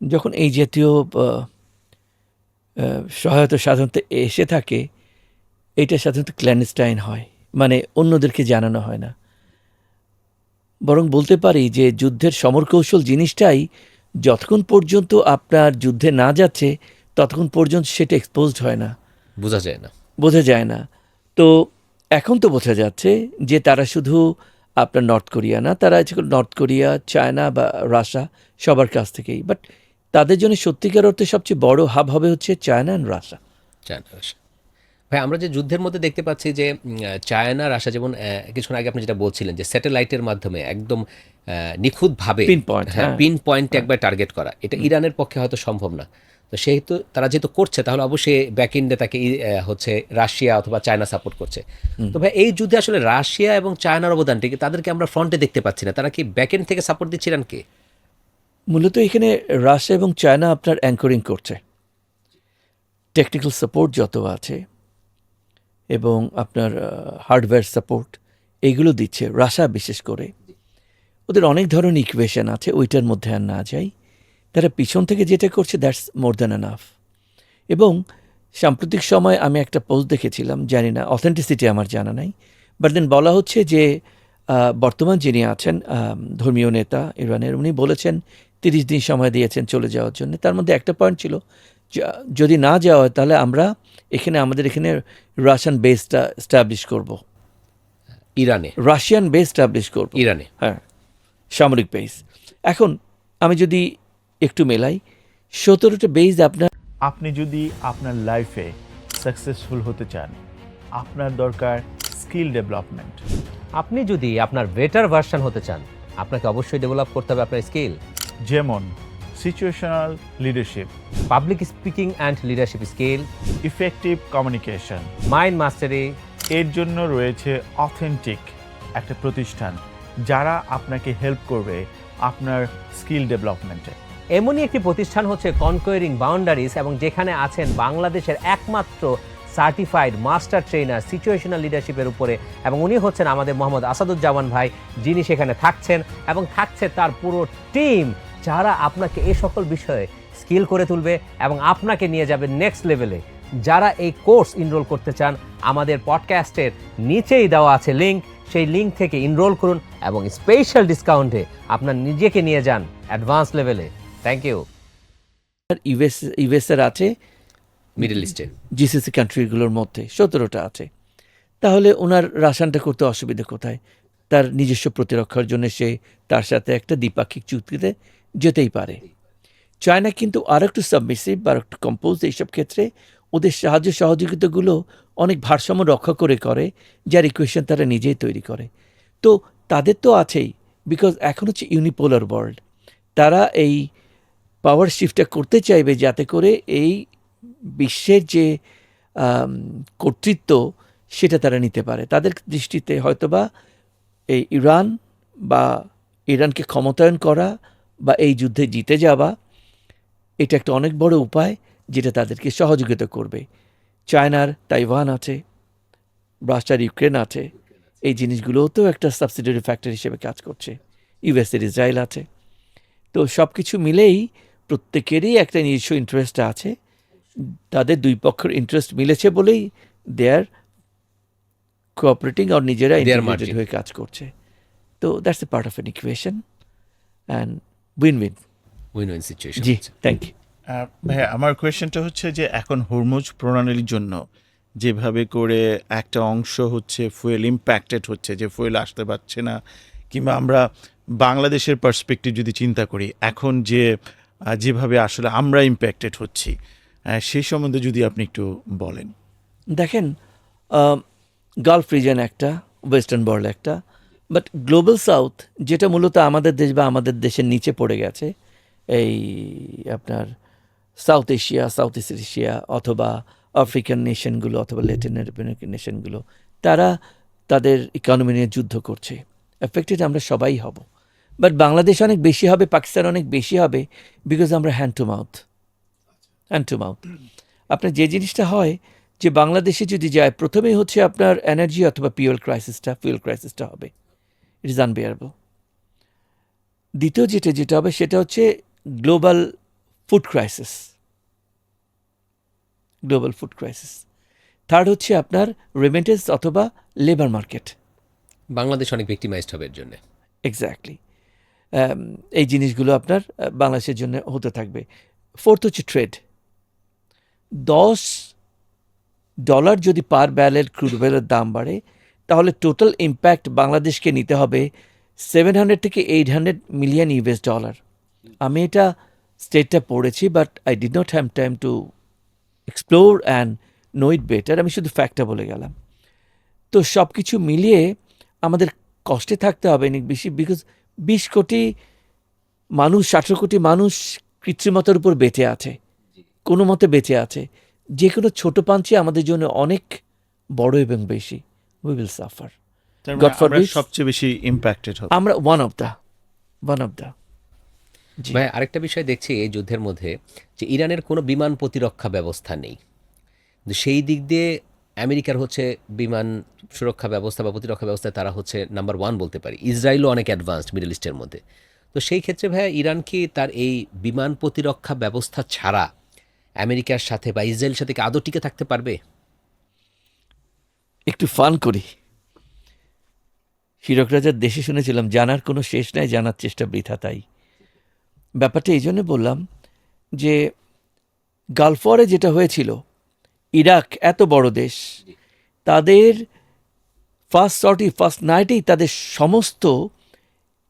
যখন এই জাতীয় সহায়তা সাধারণত এসে থাকে, এটা সাধারণত ক্ল্যান্ডস্টাইন হয়, মানে অন্যদেরকে জানানো হয় না। বরং বলতে পারি যে যুদ্ধের সমরকৌশল জিনিসটাই যতক্ষণ পর্যন্ত আপনার যুদ্ধে না যাচ্ছে, ততক্ষণ পর্যন্ত সেটা এক্সপোজড হয় না, বোঝা যায় না। বোঝা যায় না। তো এখন তো বোঝা যাচ্ছে যে তারা শুধু আপনার নর্থ কোরিয়া না, তারা নর্থ কোরিয়া, চায়না বা রাশিয়া সবার কাছ থেকেই। বাট তাদের জন্য সত্যিকার অর্থে সবচেয়ে বড় হাব হবে হচ্ছে China and Russia. China, Russia. ভাই, আমরা যে যুদ্ধের মধ্যে দেখতে পাচ্ছি যে চায়না, রাশিয়া, যেমন কিছুক্ষণ আগে আপনি যেটা বলছিলেন যে স্যাটেলাইটের মাধ্যমে একদম নিখুঁতভাবে পিন পয়েন্ট একবার টার্গেট করা, এটা ইরানের পক্ষে হয়তো সম্ভব না। তো সেহেতু তারা যেহেতু করছে, তাহলে অবশ্যই ব্যাক এন্ডে তাকে হচ্ছে রাশিয়া অথবা চায়না সাপোর্ট করছে। তো ভাই, এই যুদ্ধে আসলে রাশিয়া এবং চায়নার অবদানটি, তাদেরকে আমরা ফ্রন্টে দেখতে পাচ্ছি না, তারা কি ব্যাক এন্ড থেকে সাপোর্ট দিচ্ছে ইরানকে? মূলত এখানে রাশিয়া এবং চায়না আপনার অ্যাঙ্করিং করছে, টেকনিক্যাল সাপোর্ট যত আছে এবং আপনার হার্ডওয়্যার সাপোর্ট এইগুলো দিচ্ছে রাশিয়া বিশেষ করে। ওদের অনেক ধরনের ইকুয়েশন আছে, ওইটার মধ্যে আর না যাই। তারা পিছন থেকে যেটা করছে দ্যাটস মোর দ্যান এনাফ। এবং সাম্প্রতিক সময় আমি একটা পোস্ট দেখেছিলাম, জানি না অথেন্টিসিটি আমার জানা নাই, বাট দেন বলা হচ্ছে যে বর্তমান যিনি আছেন ধর্মীয় নেতা ইরানের, উনি বলেছেন 30 দিন সময় দিয়েছেন চলে যাওয়ার জন্য। তার মধ্যে একটা পয়েন্ট ছিল, যদি না যাওয়া হয় তাহলে আমরা আমাদের এখানে রাশিয়ান বেসটা এস্টাবলিশ করব। ইরানে রাশিয়ান বেস এস্টাবলিশ করব ইরানে, হ্যাঁ, সামরিক বেস। এখন আমি যদি একটু মেলাই, 17টা বেস আপনি যদি আপনার লাইফে সাকসেসফুল হতে চান, আপনার দরকার স্কিল ডেভেলপমেন্ট। আপনি যদি আপনার বেটার ভার্সন হতে চান, আপনাকে অবশ্যই ডেভেলপ করতে হবে আপনার স্কিল, যেমন situational leadership, public speaking and leadership skill, effective communication, mind mastery, এর জন্য রয়েছে অথেন্টিক একটা প্রতিষ্ঠান যারা আপনাকে হেল্প করবে আপনার স্কিল ডেভেলপমেন্টে। এমনই একটি প্রতিষ্ঠান হচ্ছে কনকোয়ারিং বাউন্ডারিজ, এবং যেখানে আছেন বাংলাদেশের একমাত্র সার্টিফাইড মাস্টার ট্রেনার সিচুয়েশনাল লিডারশিপের উপরে, এবং উনি হচ্ছেন আমাদের মোহাম্মদ আসাদুজ্জামান ভাই, যিনি সেখানে থাকছেন এবং থাকছে তার পুরো টিম, যারা আপনাকে এই সকল বিষয়ে স্কিল করে তুলবে এবং আপনাকে নিয়ে যাবে নেক্সট লেভেলে। যারা এই কোর্স এনরোল করতে চান, আমাদের পডকাস্টের নিচেই দেওয়া আছে লিঙ্ক, সেই লিঙ্ক থেকে এনরোল করুন এবং স্পেশাল ডিসকাউন্টে আপনার নিজেকে নিয়ে যান অ্যাডভান্স লেভেলে। Thank you. ইউএসএর আছে মিডল ইস্টে জিসিসি কান্ট্রিগুলোর মধ্যে 17টা আছে। তাহলে ওনার রাসায়নটা করতে অসুবিধা কোথায়? তার নিজস্ব প্রতিরক্ষার জন্য সে তার সাথে একটা দ্বিপাক্ষিক চুক্তিতে যেতেই পারে। চায়না কিন্তু আর একটু সাবমিসিভ বা একটু কম্পোজ, এইসব ক্ষেত্রে ওদের সাহায্য সহযোগিতাগুলো অনেক ভারসাম্য রক্ষা করে যার ইকুয়েশন তারা নিজেই তৈরি করে। তো তাদের তো আছেই, বিকজ এখন হচ্ছে ইউনিপোলার ওয়ার্ল্ড। তারা এই পাওয়ার শিফটটা করতে চাইবে যাতে করে এই বিশ্বের যে কর্তৃত্ব সেটা তারা নিতে পারে। তাদের দৃষ্টিতে হয়তোবা এই ইরানকে ক্ষমতায়ন করা বা এই যুদ্ধে জিতে যাওয়া, এটা একটা অনেক বড় উপায় যেটা তাদেরকে সহযোগিতা করবে। চায়নার তাইওয়ান আছে, রাশিয়ার ইউক্রেন আছে, এই জিনিসগুলোও তো একটা সাবসিডিয়ারি ফ্যাক্টর হিসেবে কাজ করছে। ইউএসের ইসরায়েল আছে। তো সব কিছু মিলেই প্রত্যেকেরই একটা নিজস্ব ইন্টারেস্ট আছে। তাদের দুই পক্ষের ইন্টারেস্ট মিলেছে বলেই দে আর কোঅপারেটিং আর নিজেরা ইন্টিগ্রেটেড হয়ে কাজ করছে। তো that's a part of an equation and win win. Win win situation. জি, থ্যাংক ইউ। ভাইয়া, আমার কোয়েশ্চেনটা হচ্ছে যে এখন হরমুজ প্রণালীর জন্য যেভাবে করে একটা অংশ হচ্ছে ফুয়েল ইম্প্যাক্টেড হচ্ছে, যে ফুয়েল আসতে পারছে না, কিংবা আমরা বাংলাদেশের পার্সপেক্টিভ যদি চিন্তা করি এখন যেভাবে আসলে আমরা ইম্প্যাক্টেড হচ্ছি, সেই সম্বন্ধে যদি আপনি একটু বলেন। দেখেন, গালফ রিজন একটা, ওয়েস্টার্ন ওয়ার্ল্ড একটা, বাট গ্লোবাল সাউথ যেটা মূলত আমাদের দেশ বা আমাদের দেশের নিচে পড়ে গেছে, এই আপনার south Asia, south east Asia অথবা আফ্রিকান নেশনগুলো অথবা ল্যাটিন আমেরিকান নেশনগুলো, তারা তাদের ইকোনমি নিয়ে যুদ্ধ করছে। এফেক্টেড আমরা সবাই হব, বাট বাংলাদেশ অনেক বেশি হবে, পাকিস্তান অনেক বেশি হবে, বিকজ আমরা হ্যান্ড টু মাউথ। আপনার যে জিনিসটা হয় যে বাংলাদেশে যদি যায়, প্রথমেই হচ্ছে আপনার এনার্জি অথবা ফুয়েল ক্রাইসিসটা হবে। It is unbearable. দ্বিতীয় যেটা হবে সেটা হচ্ছে গ্লোবাল ফুড ক্রাইসিস। থার্ড হচ্ছে আপনার রেমিটেন্স অথবা লেবার মার্কেট। বাংলাদেশ অনেক ভিক্টিমাইজড হবে এর জন্য। এক্স্যাক্টলি। এই জিনিসগুলো আপনার বাংলাদেশের জন্য হতে থাকবে। ফোর্থ হচ্ছে ট্রেড। $10 যদি পার ব্যারেল ক্রুড অয়েলের দাম বাড়ে, তাহলে টোটাল ইম্প্যাক্ট বাংলাদেশকে নিতে হবে $700 থেকে $800 মিলিয়ন। আমি এটা স্টেটটা পড়েছি, but I did not have time to explore and know it better. আমি শুধু ফ্যাক্টটা বলে গেলাম। তো সব কিছু মিলিয়ে আমাদের কষ্টে থাকতে হবে অনেক বেশি, বিকজ 20 কোটি মানুষ, 18 কোটি মানুষ কৃত্রিমতার উপর বেঁচে আছে, কোনো মতে বেঁচে আছে। যে কোনো ছোট পাঞ্চে আমাদের জন্য অনেক বড় এবং বেশি। We will suffer. God forbid, সবচেয়ে বেশি ইম্প্যাক্টেড হবে আমরা ওয়ান অফ দ্য জি। ভাই, আরেকটা বিষয় দেখছি এই যুদ্ধের মধ্যে, যে ইরানের কোনো বিমান প্রতিরক্ষা ব্যবস্থা নেই। কিন্তু সেই দিক দিয়ে আমেরিকার হচ্ছে বিমান সুরক্ষা ব্যবস্থা বা প্রতিরক্ষা ব্যবস্থায় তারা হচ্ছে নাম্বার 1 বলতে পারি। ইসরায়েলও অনেক অ্যাডভান্সড মিডল ইস্টের মধ্যে। তো সেই ক্ষেত্রে ভাইয়া, ইরান কি তার এই বিমান প্রতিরক্ষা ব্যবস্থা ছাড়া আমেরিকার সাথে বা ইসরায়েলের সাথে কি আদৌ টিকে থাকতে পারবে? একটু ফান করি। হীরক রাজার দেশে শুনেছিলাম, জানার কোনো শেষ নাই, জানার চেষ্টা বৃথা তাই। ব্যাপারটা এই জন্য বললাম যে গালফ ওয়ারে যেটা হয়েছিল, ইরাক এত বড় দেশ, তাদের ফার্স্ট নাইটেই তাদের সমস্ত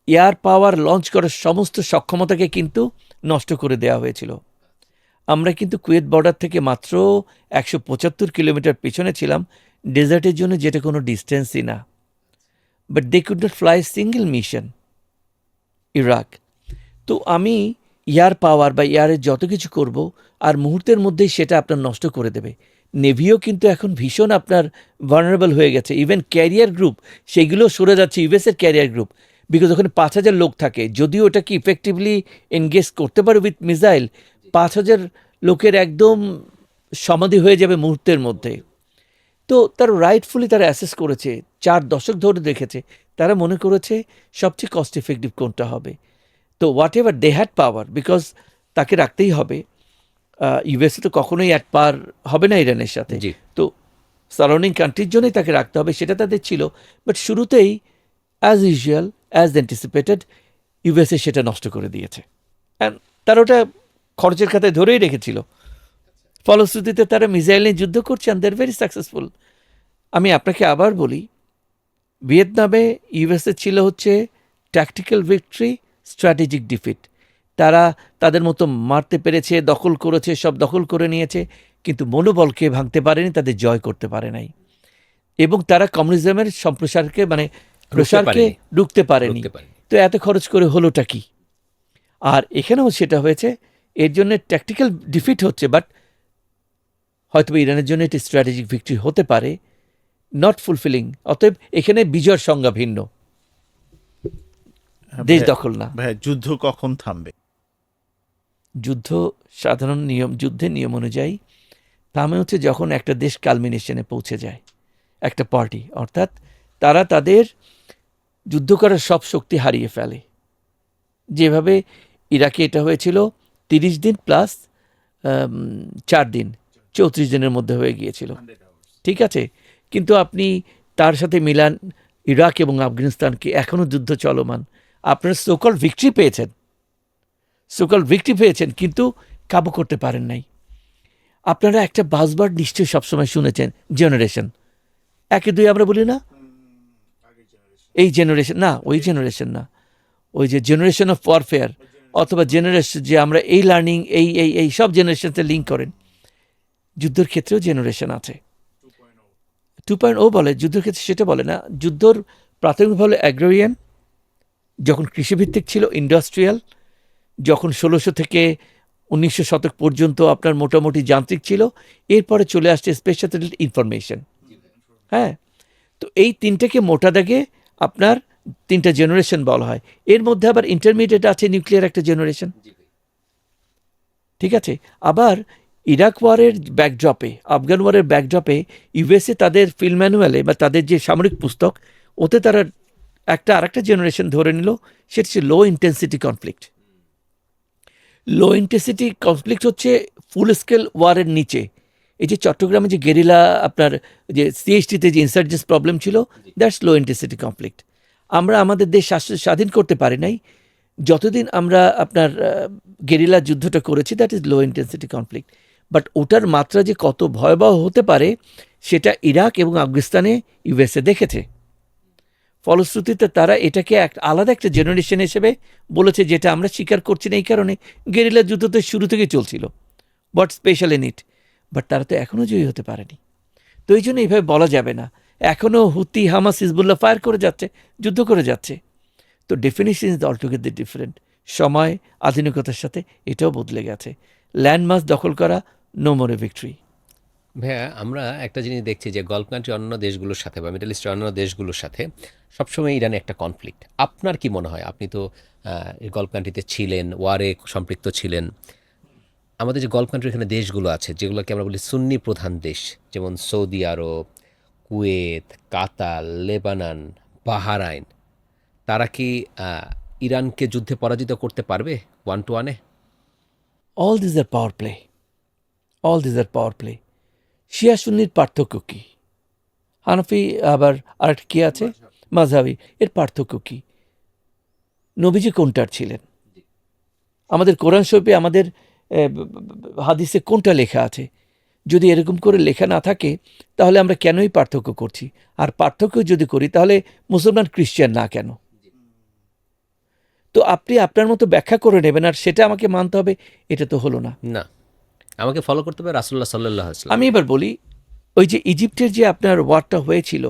এয়ার পাওয়ার লঞ্চ করার সমস্ত সক্ষমতাকে কিন্তু নষ্ট করে দেওয়া হয়েছিল। আমরা কিন্তু কুয়েত বর্ডার থেকে মাত্র 175 কিলোমিটার পেছনে ছিলাম, ডেজার্টের জন্য, যেটা কোনো ডিস্টেন্সই না। But they could not fly single mission Iraq. তো আমি এয়ার পাওয়ার বা এয়ারের যত কিছু করব, আর মুহূর্তের মধ্যেই সেটা আপনার নষ্ট করে দেবে। নেভিও কিন্তু এখন ভীষণ আপনার ভালনারেবল হয়ে গেছে। ইভেন ক্যারিয়ার গ্রুপ সেগুলো সরে যাচ্ছে, ইউএসের ক্যারিয়ার গ্রুপ, বিকজ ওখানে 5,000 লোক থাকে। যদিও ওটাকে ইফেক্টিভলি এনগেজ করতে পারে উইথ মিসাইল, 5,000 লোকের একদম সমাধি হয়ে যাবে মুহূর্তের মধ্যে। তো তার রাইটফুলি তারা অ্যাসেস করেছে, 4 দশক ধরে দেখেছে, তারা মনে করেছে সবচেয়ে কস্ট ইফেক্টিভ কোনটা হবে। তো whatever they had power, because তাকে রাখতেই হবে। ইউএসএ তো কখনোই এক পার হবে না ইরানের সাথে, জি। তো সারাউন্ডিং কান্ট্রির জন্যই তাকে রাখতে হবে, সেটা তাদের ছিল। বাট শুরুতেই as usual, as anticipated, USA সেটা নষ্ট করে দিয়েছে। অ্যান্ড তারা ওটা খরচের খাতায় ধরেই রেখেছিল। ফলশ্রুতিতে তারা মিসাইল নিয়ে যুদ্ধ করছে, অ্যান্ড দেয়ার ভেরি সাকসেসফুল। আমি আপনাকে আবার বলি, ভিয়েতনামে ইউএসএ ছিল হচ্ছে ট্যাকটিক্যাল ভিক্টরি, স্ট্র্যাটেজিক ডিফিট। তারা তাদের মতো মারতে পেরেছে, দখল করেছে, সব দখল করে নিয়েছে, কিন্তু মনোবলকে ভাঙতে পারেনি, তাদের জয় করতে পারে নাই। এবং তারা কমিউনিজমের সম্প্রসারকে মানে প্রসারকে পারেনি। রুখতে পারেনি। রুখতে পারেনি। তো এত খরচ করে হলোটা কি? আর এখানেও সেটা হয়েছে, এর জন্য ট্যাকটিক্যাল ডিফিট হচ্ছে, বাট হয়তো ইরানের জন্য এটি স্ট্র্যাটেজিক ভিক্টরি হতে পারে, নট ফুলফিলিং। অতএব এখানে বিজয়ের সংজ্ঞা ভিন্ন, দেশ দখল না। ভাই যুদ্ধ কখন থামবে? যুদ্ধ সাধারণ নিয়ম, যুদ্ধের নিয়ম অনুযায়ী থামে হচ্ছে যখন একটা দেশ কালমিনেশনে পৌঁছে যায়, একটা পার্টি, অর্থাৎ তারা তাদের যুদ্ধ করার সব শক্তি হারিয়ে ফেলে। যেভাবে ইরাকে এটা হয়েছিল, 30 দিন প্লাস 4 দিন, 34 দিনের মধ্যে হয়ে গিয়েছিল, ঠিক আছে। কিন্তু আপনি তার সাথে মিলান ইরাক এবং আফগানিস্তানকে, এখনও যুদ্ধ চলমান। আপনারা সোকল ভিক্টরি পেয়েছেন, কিন্তু কাবু করতে পারেন নাই। আপনারা একটা বাজবার নিশ্চয়ই সবসময় শুনেছেন, জেনারেশন 1-2 আমরা বলি না, এই জেনারেশন না, ওই জেনারেশন না, ওই যে জেনারেশন অফ ওয়ারফেয়ার, অথবা জেনারেশন, যে আমরা এই লার্নিং, এই সব জেনারেশনতে লিঙ্ক করেন। যুদ্ধের ক্ষেত্রেও জেনারেশন আছে। 2.0 বলে যুদ্ধের ক্ষেত্রে, সেটা বলে না। যুদ্ধর প্রাথমিকভাবে অ্যাগ্রোরিয়ান, যখন কৃষিভিত্তিক ছিল, ইন্ডাস্ট্রিয়াল, যখন 1600 থেকে 1900 শতক পর্যন্ত আপনার মোটামুটি যান্ত্রিক ছিল, এরপরে চলে আসছে স্পেশাল ইনফরমেশন। হ্যাঁ, তো এই তিনটাকে মোটা দাগে আপনার 3টা জেনারেশন বলা হয়। এর মধ্যে আবার ইন্টারমিডিয়েট আছে, নিউক্লিয়ার একটা জেনারেশন, ঠিক আছে। আবার ইরাক ওয়ারের ব্যাকড্রপে, আফগান ওয়ারের ব্যাকড্রপে ইউএসএ তাদের ফিল্ড ম্যানুয়ালে বা তাদের যে সামরিক পুস্তক, ওতে তারা আরেকটা জেনারেশন ধরে নিল, সেটা হচ্ছে লো ইন্টেন্সিটি কনফ্লিক্ট। লো ইন্টেন্সিটি কনফ্লিক্ট হচ্ছে ফুল স্কেল ওয়ারের নিচে। এই যে চট্টগ্রামে যে গেরিলা, আপনার যে সিএইচটিতে যে ইনসার্জেন্স প্রবলেম ছিল, দ্যাটস লো ইন্টেন্সিটি কনফ্লিক্ট। আমরা আমাদের দেশ স্বাধীন করতে পারি নাই যতদিন আমরা আপনার গেরিলা যুদ্ধটা করেছি, that is low intensity conflict. But ওটার মাত্রা যে কত ভয়াবহ হতে পারে, সেটা ইরাক এবং আফগানিস্তানে ইউএসএ দেখেছে। ফলশ্রুতিতে তারা এটাকে আলাদা একটা জেনারেশন হিসেবে বলেছে, যেটা আমরা স্বীকার করছি না। এই কারণে গেরিলা যুদ্ধ তো শুরু থেকেই চলছিল, but special in it. But তারা তো এখনও জয়ী হতে পারেনি। তো এই জন্য এইভাবে বলা যাবে না। এখনও হুতি, হামাস, হিজবুল্লাহ ফায়ার করে যাচ্ছে, যুদ্ধ করে যাচ্ছে। তো ডেফিনিশন ইজ অলটুগেদার ডিফারেন্ট। সময়, আধুনিকতার সাথে এটাও বদলে গেছে। ল্যান্ডমার্ক দখল করা, নো মোর এ ভিক্টরি। ভাইয়া, আমরা একটা জিনিস দেখছি যে গলফ কান্ট্রি অন্য দেশগুলোর সাথে বা মিডল ইস্টের অন্য দেশগুলোর সাথে সবসময় ইরানে একটা কনফ্লিক্ট। আপনার কি মনে হয়, আপনি তো গলফ কান্ট্রিতে ছিলেন, ওয়ারে সম্পৃক্ত ছিলেন, আমাদের যে গলফ কান্ট্রি এখানে দেশগুলো আছে, যেগুলোকে আমরা বলি সুন্নি প্রধান দেশ, যেমন সৌদি আরব, কুয়েত, কাতার, লেবানন, বাহারাইন, তারা কি ইরানকে যুদ্ধে পরাজিত করতে পারবে 1-1-এ? All this are power play. শিয়া সুন্নির পার্থক্য কি? হানাফি আবার আরেকটা কি আছে, মাযহাবি, এর পার্থক্য কি? নবীজি কোনটার ছিলেন? আমাদের কোরআন শরীফে, আমাদের হাদিসে কোনটা লেখা আছে? যদি এরকম করে লেখা না থাকে, তাহলে আমরা কেনই পার্থক্য করছি? আর পার্থক্য যদি করি, তাহলে মুসলমান খ্রিস্টান না কেন? তো আপনি আপনার মতো ব্যাখ্যা করে নেবেন, আর সেটা আমাকে মানতে হবে, এটা তো হলো না। না, আমাকে ফলো করতে হবে রাসূলুল্লাহ সাল্লাল্লাহু আলাইহি ওয়াসাল্লাম। আমি এবার বলি, ওই যে ইজিপ্টের যে আপনার ওয়ারটা হয়েছিল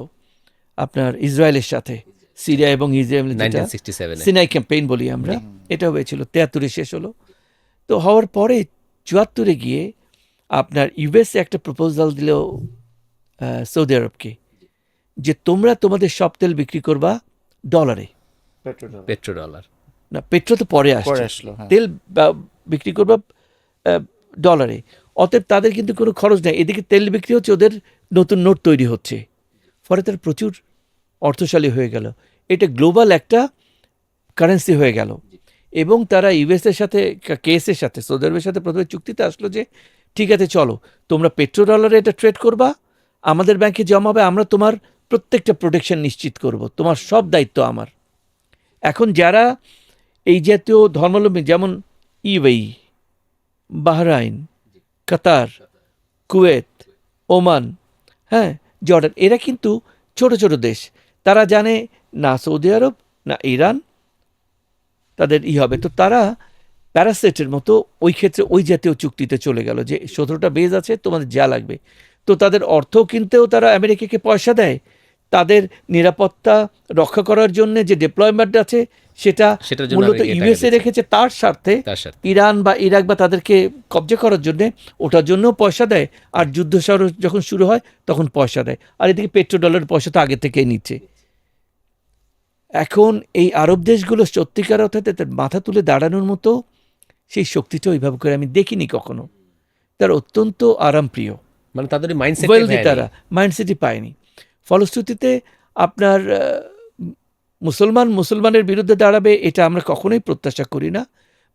আপনার ইসরায়েলের সাথে, সিরিয়া এবং ইসরায়েল, 1967-এ সিনাই ক্যাম্পেইন বলি আমরা, এটা হয়েছিল 73-এ শেষ হলো। তো হওয়ার পরে 74-এ গিয়ে আপনার ইউএসএ একটা প্রপোজাল দিল সৌদি আরবকে যে তোমরা তোমাদের সব তেল বিক্রি করবা ডলারে, পেট্রো ডলার। না পেট্রো তো পরে পরে আসছে, আসলো, হ্যাঁ। তেল বিক্রি করবা ডলারে। অতএব তাদের কিন্তু কোনো খরচ নেই, এদিকে তেল বিক্রি হচ্ছে, ওদের নতুন নোট তৈরি হচ্ছে, ফলে তারা প্রচুর অর্থশালী হয়ে গেল। এটা গ্লোবাল একটা কারেন্সি হয়ে গেল। এবং তারা ইউএসের সাথে, কেএসের সাথে, সৌদি আরবের সাথে প্রথমে চুক্তিতে আসলো যে ঠিক আছে চলো তোমরা পেট্রো ডলারে এটা ট্রেড করবা, আমাদের ব্যাংকে জমা হবে, আমরা তোমার প্রত্যেকটা প্রোটেকশন নিশ্চিত করব, তোমার সব দায়িত্ব আমার। এখন যারা এই জাতীয় ধর্মাবলম্বী যেমন ইউএই, বাহরাইন, কাতার, কুয়েত, ওমান, হ্যাঁ, জর্ডান, এরা কিন্তু ছোট ছোট দেশ। তারা জানে না সৌদি আরব না ইরান তাদের হবে, তো তারা প্যারাসেটের মতো ওই ক্ষেত্রে ওই জাতীয় চুক্তিতে চলে গেল যে 17টা বেজ আছে, তোমাদের যা লাগবে। তো তাদের অর্থ কিনতেও তারা আমেরিকাকে পয়সা দেয়, তাদের নিরাপত্তা রক্ষা করার জন্য যে ডিপ্লয়মেন্ট আছে সেটা সেটার জন্য মূলত আমেরিকা টাকা ইউএসএ দিচ্ছে। রেখেছে তার স্বার্থে, তার সাথে ইরান বা ইরাক বা তাদেরকে কবজা করার জন্য ওটার জন্যও পয়সা দেয়, আর যুদ্ধ যখন শুরু হয় তখন পয়সা দেয়। আর এদিকে পেট্রো ডলারের পয়সা তো আগে থেকেই নিচ্ছে। এখন এই আরব দেশগুলো সত্যিকার অর্থে তাদের মাথা তুলে দাঁড়ানোর মতো সেই শক্তিটা ওইভাবে করে আমি দেখিনি কখনো। তারা অত্যন্ত আরামপ্রিয়, মানে তাদের মাইন্ডসেট ওয়েলদি, তারা মাইন্ডসেটই পায়নি। ফলশ্রুতিতে আপনার মুসলমানের বিরুদ্ধে দাঁড়াবে এটা আমরা কখনোই প্রত্যাশা করি না।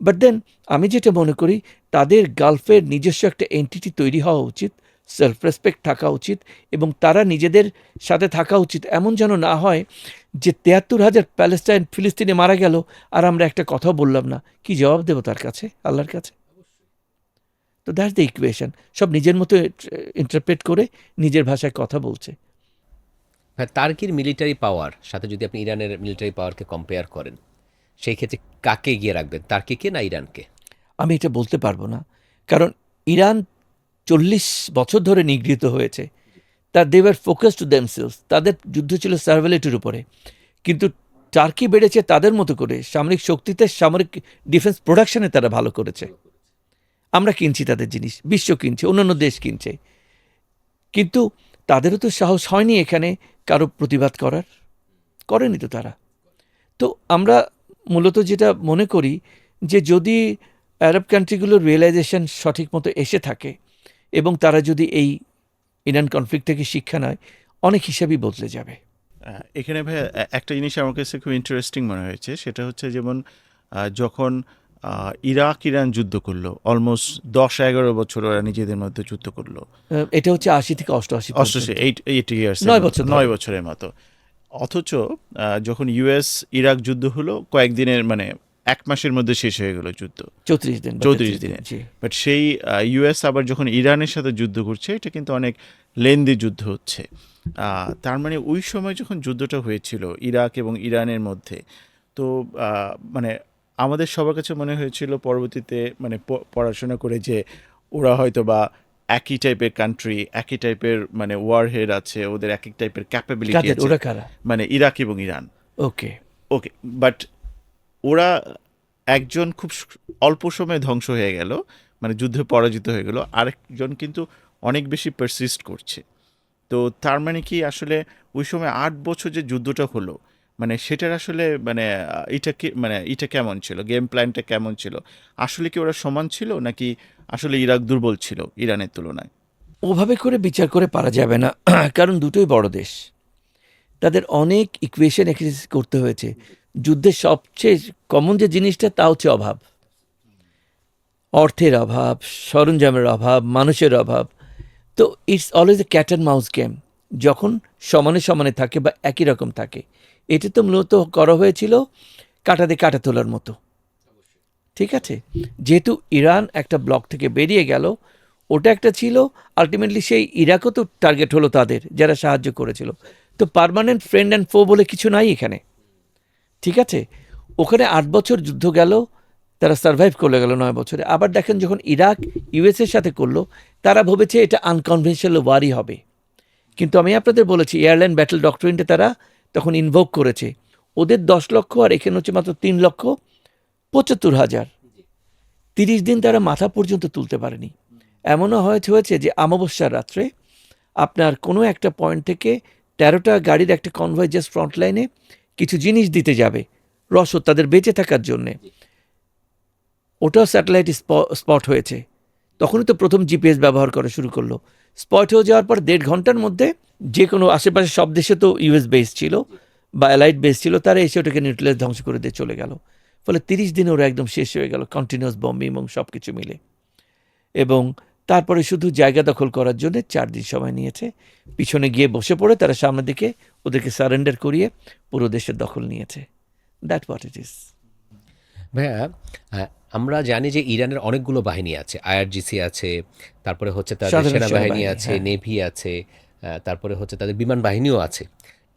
বাট দেন আমি যেটা মনে করি তাদের গালফের নিজস্ব একটা এন্টিটি তৈরি হওয়া উচিত, সেলফ রেসপেক্ট থাকা উচিত, এবং তারা নিজেদের সাথে থাকা উচিত। এমন যেন না হয় যে 73,000 প্যালেস্টাইন ফিলিস্তিনে মারা গেল আর আমরা একটা কথা বললাম না। কি জবাব দেবো তার কাছে, আল্লাহর কাছে? তো দ্যাটস দ্য ইকুয়েশন। সব নিজের মতো ইন্টারপ্রেট করে নিজের ভাষায় কথা বলছে। তার্কির মিলিটারি পাওয়ার সাথে যদি আপনি ইরানের মিলিটারি পাওয়ারকে কম্পেয়ার করেন, সেই ক্ষেত্রে কাকে এগিয়ে রাখবেন, তার্কিকে না ইরানকে? আমি এটা বলতে পারবো না, কারণ ইরান 40 বছর ধরে নিগৃহীত হয়েছে। They were focus to themselves, তাদের যুদ্ধ ছিল সার্ভেলেটের উপরে। কিন্তু টার্কি বেড়েছে তাদের মতো করে, সামরিক শক্তিতে, সামরিক ডিফেন্স প্রোডাকশনে তারা ভালো করেছে। আমরা কিনছি তাদের জিনিস, বিশ্ব কিনছে, অন্যান্য দেশ কিনছে, কিন্তু তাদেরও তো সাহস হয়নি এখানে কারো প্রতিবাদ করার, করেনি তো তারা। তো আমরা মূলত যেটা মনে করি যে যদি আরব কান্ট্রিগুলোর রিয়েলাইজেশন সঠিক মতো এসে থাকে এবং তারা যদি এই ইরান কনফ্লিক্ট থেকে শিক্ষা নেয়, অনেক হিসাবই বদলে যাবে। এখানে ভাই একটা জিনিস আমার কাছে খুব ইন্টারেস্টিং মনে হয়েছে, সেটা হচ্ছে যেমন যখন ইরাক ইরান যুদ্ধ করলো, অলমোস্ট 10-11 বছর ওরা নিজেদের মধ্যে যুদ্ধ করলো। এটা হচ্ছে 80 থেকে 88 80 ইয়ার্স, 9 বছর 9 বছরের মতো। অথচ যখন ইউএস ইরাক যুদ্ধ হলো কয়েকদিনের, মানে 1 মাসের মধ্যে শেষ হয়ে গেল যুদ্ধ, 34 দিন। 34 দিনে। বাট সেই ইউএস আবার যখন ইরানের সাথে যুদ্ধ করছে, এটা কিন্তু অনেক লেন্দি যুদ্ধ হচ্ছে। তার মানে ওই সময় যখন যুদ্ধটা হয়েছিল ইরাক এবং ইরানের মধ্যে, তো মানে আমাদের সবার কাছে মনে হয়েছিল পরবর্তীতে, মানে পড়াশোনা করে, যে ওরা হয়তো বা একই টাইপের কান্ট্রি, একই টাইপের মানে ওয়ার হেড আছে, ওদের এক এক টাইপের ক্যাপাবিলিটি আছে, ওরা কারা? মানে ইরাক এবং ইরান। ওকে, বাট ওরা একজন খুব অল্প সময়ে ধ্বংস হয়ে গেল, মানে যুদ্ধে পরাজিত হয়ে গেল, আরেকজন কিন্তু অনেক বেশি পারসিস্ট করছে। তো তার মানে কি আসলে ওই সময় 8 বছর যে যুদ্ধটা হলো, মানে সেটার আসলে মানে এটা কেমন ছিল, গেম প্ল্যানটা কেমন ছিল? আসলে কি ওরা সমান ছিল, নাকি আসলে ইরাক দুর্বল ছিল ইরানের তুলনায়? ওভাবে করে বিচার করে পারা যাবে না, কারণ দুটোই বড় দেশ, তাদের অনেক ইকুয়েশন এক্সারসাইজ করতে হয়েছে। যুদ্ধের সবচেয়ে কমন যে জিনিসটা তা হচ্ছে অভাব, অর্থের অভাব, সরঞ্জামের অভাব, মানুষের অভাব। তো it's always a cat and mouse game, যখন সমানে সমানে থাকে বা একই রকম থাকে। এটা তো মূলত করা হয়েছিল কাটা দিয়ে কাটা তোলার মতো, ঠিক আছে? যেহেতু ইরান একটা ব্লক থেকে বেরিয়ে গেল, ওটা একটা ছিল, আলটিমেটলি সেই ইরাকও তো টার্গেট হলো তাদের, যারা সাহায্য করেছিল। তো পার্মানেন্ট ফ্রেন্ড অ্যান্ড ফো বলে কিছু নাই এখানে, ঠিক আছে? ওখানে 8 বছর যুদ্ধ গেল, তারা সার্ভাইভ করে গেল 9 বছরে। আবার দেখেন যখন ইরাক ইউএসের সাথে করলো, তারা ভেবেছে এটা আনকনভেনশনাল ওয়ারই হবে, কিন্তু আমি আপনাদের বলেছি এয়ারলাইন ব্যাটল ডক্ট্রিনটা তারা তখন ইনভোক করেছে। ওদের 10 লক্ষ আর এখানে হচ্ছে মাত্র 3,75,000। 30 দিন তারা মাথা পর্যন্ত তুলতে পারেনি। এমনও হয়েছে যে অমাবস্যার রাত্রে আপনার কোনো একটা পয়েন্ট থেকে 13টা গাড়ির একটা কনভয় জাস্ট ফ্রন্ট লাইনে কিছু জিনিস দিতে যাবে, রসদ তাদের বেঁচে থাকার জন্যে। ওটাও স্যাটেলাইট স্পট হয়েছে। তখনই তো প্রথম জিপিএস ব্যবহার করা শুরু করলো। স্পট হয়ে যাওয়ার পর 1.5 ঘন্টার মধ্যে যে কোনো আশেপাশে সব দেশে তো ইউএস বেস ছিল বা অ্যালাইড বেস ছিল, তারা এসে ওটাকে নিউট্রালাইজ ধ্বংস করে দিয়ে চলে গেল। ফলে 30 দিনে ওরা একদম শেষ হয়ে গেল, কন্টিনিউয়াস বম্বিং এবং সব কিছু মিলে। এবং তারপরে শুধু জায়গা দখল করার জন্য 4 দিন সময় নিয়েছে। পিছনে গিয়ে বসে পড়ে তারা সামনের দিকে ওদেরকে সারেন্ডার করিয়ে পুরো দেশের দখল নিয়েছে। That what it is. ভাইয়া, আমরা জানি যে ইরানের অনেকগুলো বাহিনী আছে, আইআরজিসি আছে, তারপরে হচ্ছে তাদের সাধারণ সেনাবাহিনী সেনাবাহিনী, আছে, হ্যাঁ। নেভি আছে, তারপরে হচ্ছে তাদের বিমান বাহিনীও আছে।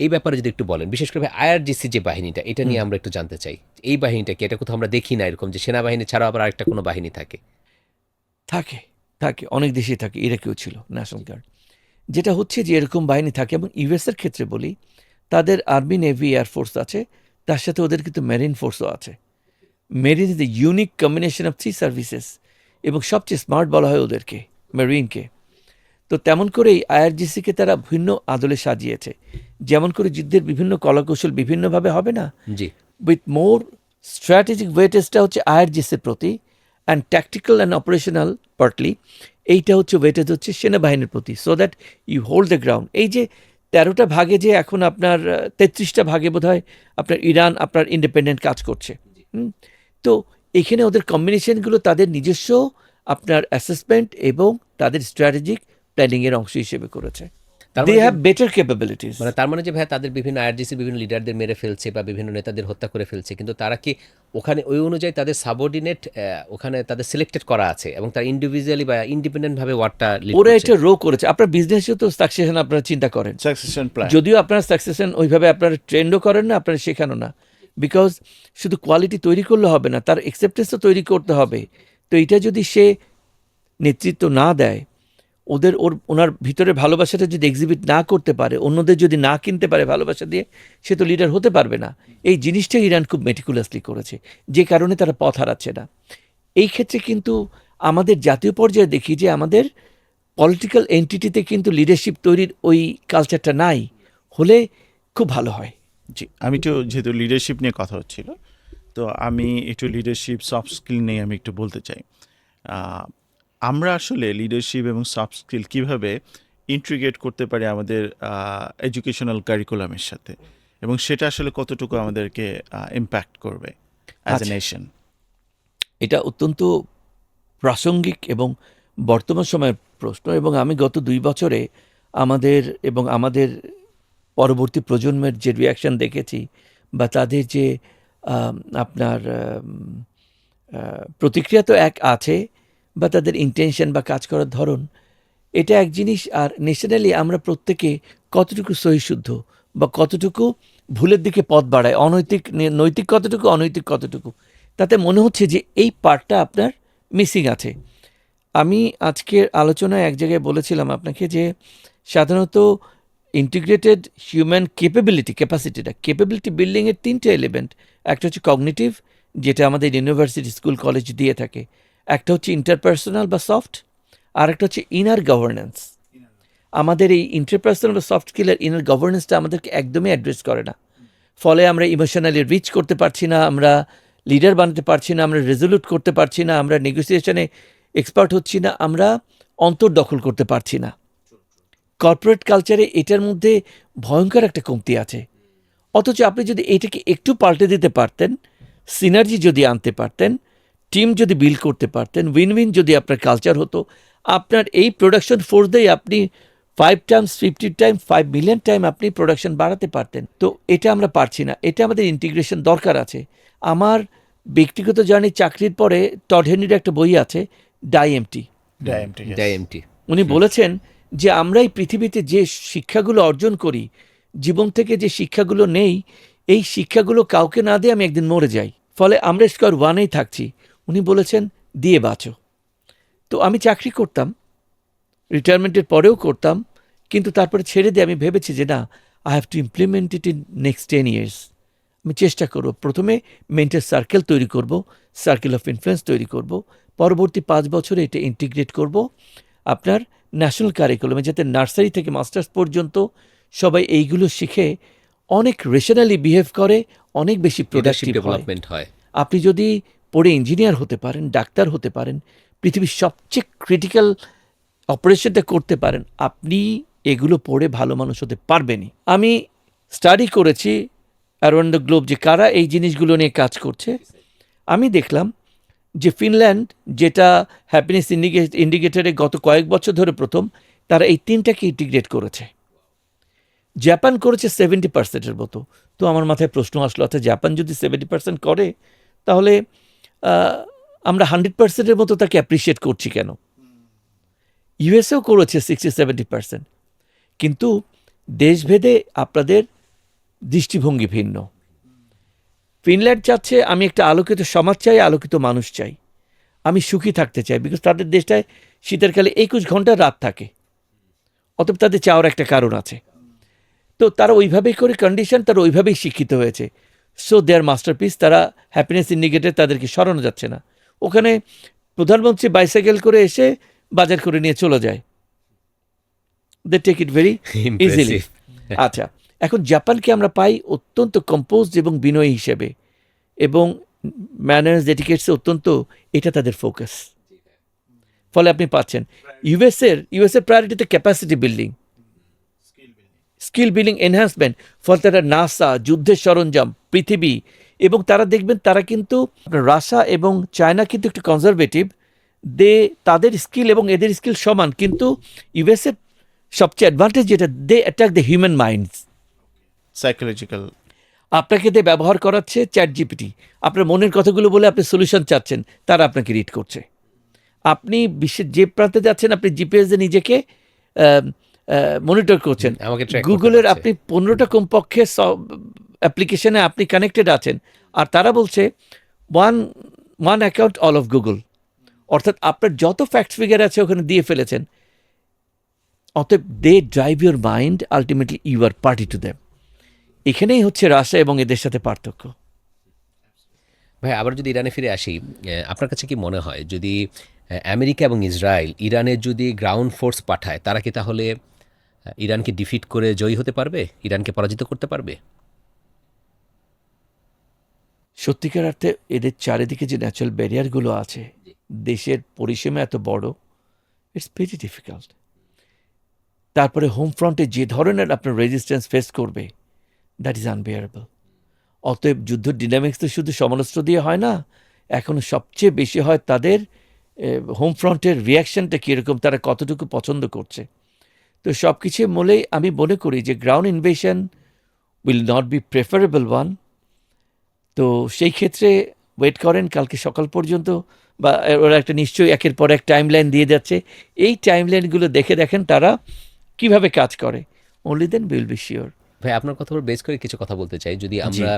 এই ব্যাপারে যদি একটু বলেন, বিশেষ করে আইআরজিসি যে বাহিনীটা, এটা নিয়ে আমরা একটু জানতে চাই। এই বাহিনীটা কি, এটা কোথাও আমরা দেখি না এরকম যে সেনাবাহিনী ছাড়াও আবার আরেকটা কোনো বাহিনী থাকে? থাকে থাকে অনেক দেশেই থাকে, ইরাকেও ছিল ন্যাশনাল গার্ড। যেটা হচ্ছে যে এরকম বাহিনী থাকে, এবং ইউএসের ক্ষেত্রে বলি, তাদের আর্মি, নেভি, এয়ারফোর্স আছে, তার সাথে ওদের কিন্তু মেরিন ফোর্সও আছে। Marine is the unique combination of 3 services, এবং সবচেয়ে স্মার্ট বলা হয় ওদেরকে, মেরিনকে। তো তেমন করেই আইআরজিসিকে তারা ভিন্ন আদলে সাজিয়েছে। যেমন করে যুদ্ধের বিভিন্ন কলাকৌশল বিভিন্নভাবে হবে না, জি। উইথ মোর স্ট্র্যাটেজিক ওয়েটেজটা হচ্ছে আইআরজিসির প্রতি, and tactical and operational partly এইটা হচ্ছে ওয়েটেজ হচ্ছে সেনাবাহিনীর প্রতি, so that you hold the ground. এই যে 13টা ভাগে যে এখন আপনার 33টা ভাগে বোধহয় আপনার ইরান আপনার ইন্ডিপেন্ডেন্ট কাজ করছে। তো এখানে ওদের কম্বিনেশনগুলো তাদের নিজস্ব আপনার অ্যাসেসমেন্ট এবং তাদের স্ট্র্যাটেজিক প্ল্যানিংয়ের অংশ হিসেবে করেছে। তার দে মানে হ্যাভ বেটার ক্যাপাবিলিটিস। মানে তার মানে যে ভাই, তাদের বিভিন্ন আইআরজিসি বিভিন্ন লিডারদের মেরে ফেলছে বা বিভিন্ন নেতাদের হত্যা করে ফেলছে, কিন্তু তারা কি ওখানে ওই অনুযায়ী তাদের সাবঅর্ডিনেট ওখানে তাদের সিলেক্টেড করা আছে এবং তারা ইন্ডিভিজুয়ালি বা ইন্ডিপেন্ডেন্ট ভাবে ওয়ারটা লিড ওরা করছে? এটা রো করেছে। আপনার বিজনেসেও তো সাকসেশন আপনারা চিন্তা করেন, সাকসেশন প্ল্যান। যদিও আপনারা সাকসেশন ওইভাবে আপনারা ট্রেন্ডও করেন না, আপনারা শেখানো না। বিকজ শুধু কোয়ালিটি তৈরি করলে হবে না, তার অ্যাকসেপ্টেন্সও তৈরি করতে হবে। তো এটা যদি সে নেতৃত্ব না দেয়, ওনার ভিতরে ভালোবাসাটা যদি এক্সিবিট না করতে পারে, অন্যদের যদি না কিনতে পারে ভালোবাসা দিয়ে, সে তো লিডার হতে পারবে না। এই জিনিসটা ইরান খুব মেটিকুলাসলি করেছে, যে কারণে তারা পথ হারাচ্ছে না। এই ক্ষেত্রে কিন্তু আমাদের জাতীয় পর্যায়ে দেখি যে আমাদের পলিটিক্যাল এন্টিটিতে কিন্তু লিডারশিপ তৈরির ওই কালচারটা নাই, হলে খুব ভালো হয়। জি, আমি একটু, যেহেতু লিডারশিপ নিয়ে কথা হচ্ছিল, তো আমি একটু লিডারশিপ সফট স্কিল নিয়ে আমি একটু বলতে চাই। আমরা আসলে লিডারশিপ এবং সফট স্কিল কীভাবে ইন্টিগ্রেট করতে পারি আমাদের এডুকেশনাল কারিকুলামের সাথে, এবং সেটা আসলে কতটুকু আমাদেরকে ইম্প্যাক্ট করবে অ্যাজ এ আচ্ছা। নেশন। এটা অত্যন্ত প্রাসঙ্গিক এবং বর্তমান সময়ের প্রশ্ন, এবং আমি গত 2 বছরে আমাদের পরবর্তী প্রজন্মের যে রিয়াকশন দেখেছি, বা তাদের যে আপনার প্রতিক্রিয়া তো এক আছে, বা তাদের ইন্টেনশন বা কাজ করার ধরন, এটা এক জিনিস। আর ন্যাশনালি আমরা প্রত্যেকে কতটুকু সহিশুদ্ধ বা কতটুকু ভুলের দিকে পথ বাড়ায়, নৈতিক কতটুকু, অনৈতিক কতটুকু, তাতে মনে হচ্ছে যে এই পার্টটা আপনার মিসিং আছে। আমি আজকের আলোচনায় এক জায়গায় বলেছিলাম আপনাকে যে সাধারণত ইন্টিগ্রেটেড হিউম্যান ক্যাপাসিটি বিল্ডিংয়ের 3টে এলিমেন্ট। একটা হচ্ছে কগনিটিভ, যেটা আমাদের ইউনিভার্সিটি, স্কুল, কলেজ দিয়ে থাকে। একটা হচ্ছে ইন্টারপার্সোনাল বা সফট, আর একটা হচ্ছে ইনার গভর্নেন্স। আমাদের এই ইন্টারপার্সোনাল বা সফট স্কিলের ইনার গভর্নেন্সটা আমাদেরকে একদমই অ্যাড্রেস করে না। ফলে আমরা ইমোশনালি রিচ করতে পারছি না, আমরা লিডার বানাতে পারছি না, আমরা রেজলিউট করতে পারছি না, আমরা নেগোসিয়েশনে এক্সপার্ট হচ্ছি না, আমরা অন্তর্দখল করতে পারছি না। কর্পোরেট কালচারে এটার মধ্যে ভয়ঙ্কর একটা কমতি আছে। অথচ আপনি যদি এটাকে একটু পাল্টে দিতে পারতেন, সিনার্জি যদি আনতে পারতেন, টিম যদি বিল্ড করতে পারতেন, উইন উইন যদি আপনার কালচার হতো, আপনার এই প্রোডাকশন ফোর্স দিয়ে আপনি 5 টাইমস 50 টাইম 5 মিলিয়ন টাইম আপনি প্রোডাকশন বাড়াতে পারতেন। তো এটা আমরা পারছি না, এটা আমাদের ইন্টিগ্রেশন দরকার আছে। আমার ব্যক্তিগত জার্নি, চাকরির পরে টড হেনরির একটা বই আছে, ডাই এমটি। ডাইএমটি। উনি বলেছেন যে আমরা এই পৃথিবীতে যে শিক্ষাগুলো অর্জন করি, জীবন থেকে যে শিক্ষাগুলো নেই, এই শিক্ষাগুলো কাউকে না দিয়ে আমি একদিন মরে যাই, ফলে আমরা স্কোয়ার ওয়ানেই থাকছি। উনি বলেছেন দিয়ে বাঁচো। তো আমি চাকরি করতাম, রিটায়ারমেন্টের পরেও করতাম, কিন্তু তারপরে ছেড়ে দিয়ে আমি ভেবেছি যে না, I have to implement it in next 10 years। আমি চেষ্টা করব প্রথমে মেন্টাল সার্কেল তৈরি করব, সার্কেল অফ ইনফ্লুয়েন্স তৈরি করব, পরবর্তী 5 বছরে এটা ইন্টিগ্রেট করব আপনার ন্যাশনাল কারিকুলামে, যাতে নার্সারি থেকে মাস্টার্স পর্যন্ত সবাই এইগুলো শিখে অনেক রেশনালি বিহেভ করে, অনেক বেশি লিডারশিপ প্রোডাক্টিভ হয়। ডেভেলপমেন্ট হয়। আপনি যদি পড়ে ইঞ্জিনিয়ার হতে পারেন, ডাক্তার হতে পারেন, পৃথিবীর সবচেয়ে ক্রিটিক্যাল অপারেশনটা করতে পারেন, আপনি এগুলো পড়ে ভালো মানুষ হতে পারবেনই। আমি স্টাডি করেছি অ্যারাউন্ড দ্য গ্লোব যে কারা এই জিনিসগুলো নিয়ে কাজ করছে। আমি দেখলাম যে ফিনল্যান্ড, যেটা হ্যাপিনেস ইন্ডিকেটরে গত কয়েক বছর ধরে প্রথম, তারা এই 3টাকে ইন্টিগ্রেট করেছে। জাপান করেছে 70%-এর মতো। তো আমার মাথায় প্রশ্ন আসলো, অর্থাৎ জাপান যদি 70% করে, তাহলে আমরা 100%-এর মতো তাকে অ্যাপ্রিসিয়েট করছি কেন? ইউএসএও করেছে 60-70%, কিন্তু দেশভেদে আপনাদের দৃষ্টিভঙ্গি ভিন্ন। ফিনল্যান্ড চাচ্ছে আমি একটা আলোকিত সমাজ চাই, আলোকিত মানুষ চাই, আমি সুখী থাকতে চাই, বিকজ তাদের দেশটায় শীতের কালে 21 ঘন্টা রাত থাকে, অতএব তাদের চাওয়ার একটা কারণ আছে। তো তারা ওইভাবেই করে কন্ডিশন, তারা ওইভাবেই শিক্ষিত হয়েছে। সো দেয়ার মাস্টারপিস, তারা হ্যাপিনেস ইন্ডিকেটর তাদেরকে সরানো যাচ্ছে না। ওখানে প্রধানমন্ত্রী বাইসাইকেল করে এসে বাজার করে নিয়ে চলে যায়, they take it very easily. আচ্ছা, এখন জাপানকে আমরা পাই অত্যন্ত কম্পোজড এবং বিনয়ী হিসেবে, এবং ম্যানার্স এটিকেটসে অত্যন্ত, এটা তাদের ফোকাস। ফলে আপনি পাচ্ছেন ইউএসের প্রায়োরিটিতে capacity building, skill building, enhancement. ফলে তারা নাসা, যুদ্ধের সরঞ্জাম, পৃথিবী, এবং তারা দেখবেন তারা কিন্তু রাশিয়া এবং চায়না কিন্তু একটু কনজারভেটিভ, তাদের স্কিল এবং এদের স্কিল সমান, কিন্তু ইউএসের সবচেয়ে অ্যাডভান্টেজ যেটা, they attack the human minds. Psychological. আপনাকে দিয়ে ব্যবহার করাচ্ছে চ্যাট জিপিটি, আপনার মনের কথাগুলো বলে আপনি সলিউশন চাচ্ছেন, তারা আপনাকে রিড করছে। আপনি বিশ্বের যে প্রান্তে যাচ্ছেন, আপনি জিপিএস দিয়ে নিজেকে মনিটর করছেন। আমাকে track করতে গুগলের পারছে। আপনি 15টা কমপক্ষে অ্যাপ্লিকেশনে আপনি কানেক্টেড আছেন, আর তারা বলছে one account all of Google, অর্থাৎ আপনার যত ফ্যাক্ট ফিগার আছে ওখানে দিয়ে ফেলেছেন। অতএব they drive your mind, ultimately you are party to them. এখানেই হচ্ছে রাশিয়া এবং এদের সাথে পার্থক্য। ভাই, আবার যদি ইরানে ফিরে আসি, আপনার কাছে কি মনে হয় যদি আমেরিকা এবং ইসরায়েল ইরানে যদি গ্রাউন্ড ফোর্স পাঠায়, তারা কি তাহলে ইরানকে ডিফিট করে জয়ী হতে পারবে, ইরানকে পরাজিত করতে পারবে? সত্যিকার অর্থে এদের চারিদিকে যে ন্যাচারাল ব্যারিয়ারগুলো আছে, দেশের পরিসীমা এত বড়, ইটস ভেরি ডিফিকাল্ট। তারপরে হোম ফ্রন্টে যে ধরনের আপনার রেজিস্ট্যান্স ফেস করবে, দ্যাট ইজ আনবিয়ারেবল। অতএব যুদ্ধ ডিনামিক্স তো শুধু সমরাস্ত্র দিয়ে হয় না, এখন সবচেয়ে বেশি হয় তাদের হোম ফ্রন্টের রিয়াকশনটা কীরকম, তারা কতটুকু পছন্দ করছে। তো সব কিছু মূলেই আমি মনে করি যে ground invasion will not be preferable one. তো সেই ক্ষেত্রে ওয়েট করেন কালকে সকাল পর্যন্ত, বা ওরা একটা নিশ্চয়ই একের পর এক টাইম লাইন দিয়ে যাচ্ছে, এই টাইম লাইনগুলো দেখে দেখেন তারা কিভাবে কাজ করে, only then will be sure. ভাই, আপনার কথা বেস করে কিছু কথা বলতে চাই। যদি আমরা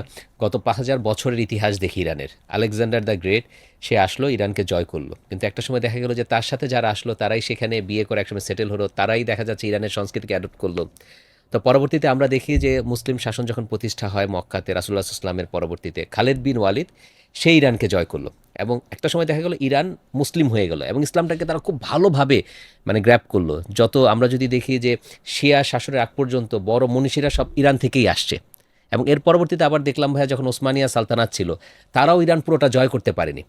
গত 5000 বছরের ইতিহাস দেখি ইরানের, আলেকজান্ডার দ্য গ্রেট, সে আসলো, ইরানকে জয় করলো, কিন্তু একটা সময় দেখা গেল যে তার সাথে যারা আসলো তারাই সেখানে বিয়ে করে একসময় সেটেল হলো, তারাই দেখা যাচ্ছে ইরানের সংস্কৃতিকে অ্যাডপ্ট করলো। তো পরবর্তীতে আমরা দেখি যে মুসলিম শাসন যখন প্রতিষ্ঠা হয় মক্কাতে রাসূলুল্লাহ সাল্লাল্লাহু আলাইহি ওয়াসাল্লামের পরবর্তীতে, খালেদ বিন ওয়ালিদ সে ইরানকে জয় করলো, এবং একটা সময় দেখা গেল ইরান মুসলিম হয়ে গেল, এবং ইসলামটাকে তারা খুব ভালোভাবে মানে গ্র্যাব করলো। যত আমরা যদি দেখি যে শিয়া শাসনের আগ পর্যন্ত বড় মনীষীরা সব ইরান থেকেই আসছে, এবং এর পরবর্তীতে আবার দেখলাম ভাইয়া যখন ওসমানিয়া সালতানাত ছিল, তারাও ইরান পুরোটা জয় করতে পারেনি।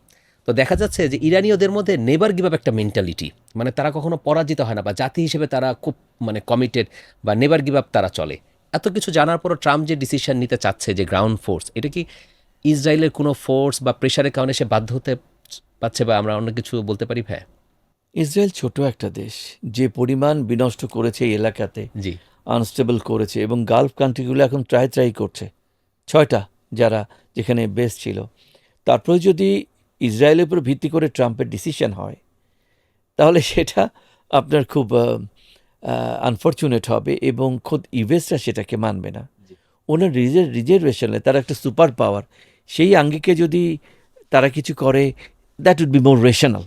তো দেখা যাচ্ছে যে ইরানীয়দের মধ্যে নেভার গিভ আপ একটা মেন্টালিটি, মানে তারা কখনো পরাজিত হয় না, বা জাতি হিসেবে তারা খুব মানে কমিটেড, বা নেভার গিভ আপ তারা চলে। এত কিছু জানার পরও ট্রাম্প যে ডিসিশন নিতে চাচ্ছে যে গ্রাউন্ড ফোর্স, এটা কি ইসরায়েলের কোনো ফোর্স বা প্রেশারের কারণে সে বাধ্য হতে পারছে, বা আমরা অন্য কিছু বলতে পারি ভাই? ইসরায়েল ছোট একটা দেশ, যে পরিমাণ বিনষ্ট করেছে এই এলাকাতে, জি, আনস্টেবল করেছে, এবং গালফ কান্ট্রিগুলো এখন ট্রাই করছে, 6টা যারা যেখানে বেস ছিল। তারপরে যদি ইসরায়েলের উপর ভিত্তি করে ট্রাম্পের ডিসিশন হয়, তাহলে সেটা আপনার খুব আনফর্চুনেট হবে, এবং খোদ ইউএসরা সেটাকে মানবে না। ওনার রিজার্ভেশনে তারা একটা সুপার পাওয়ার, সেই আঙ্গিকে যদি তারা কিছু করে, that would be more rational.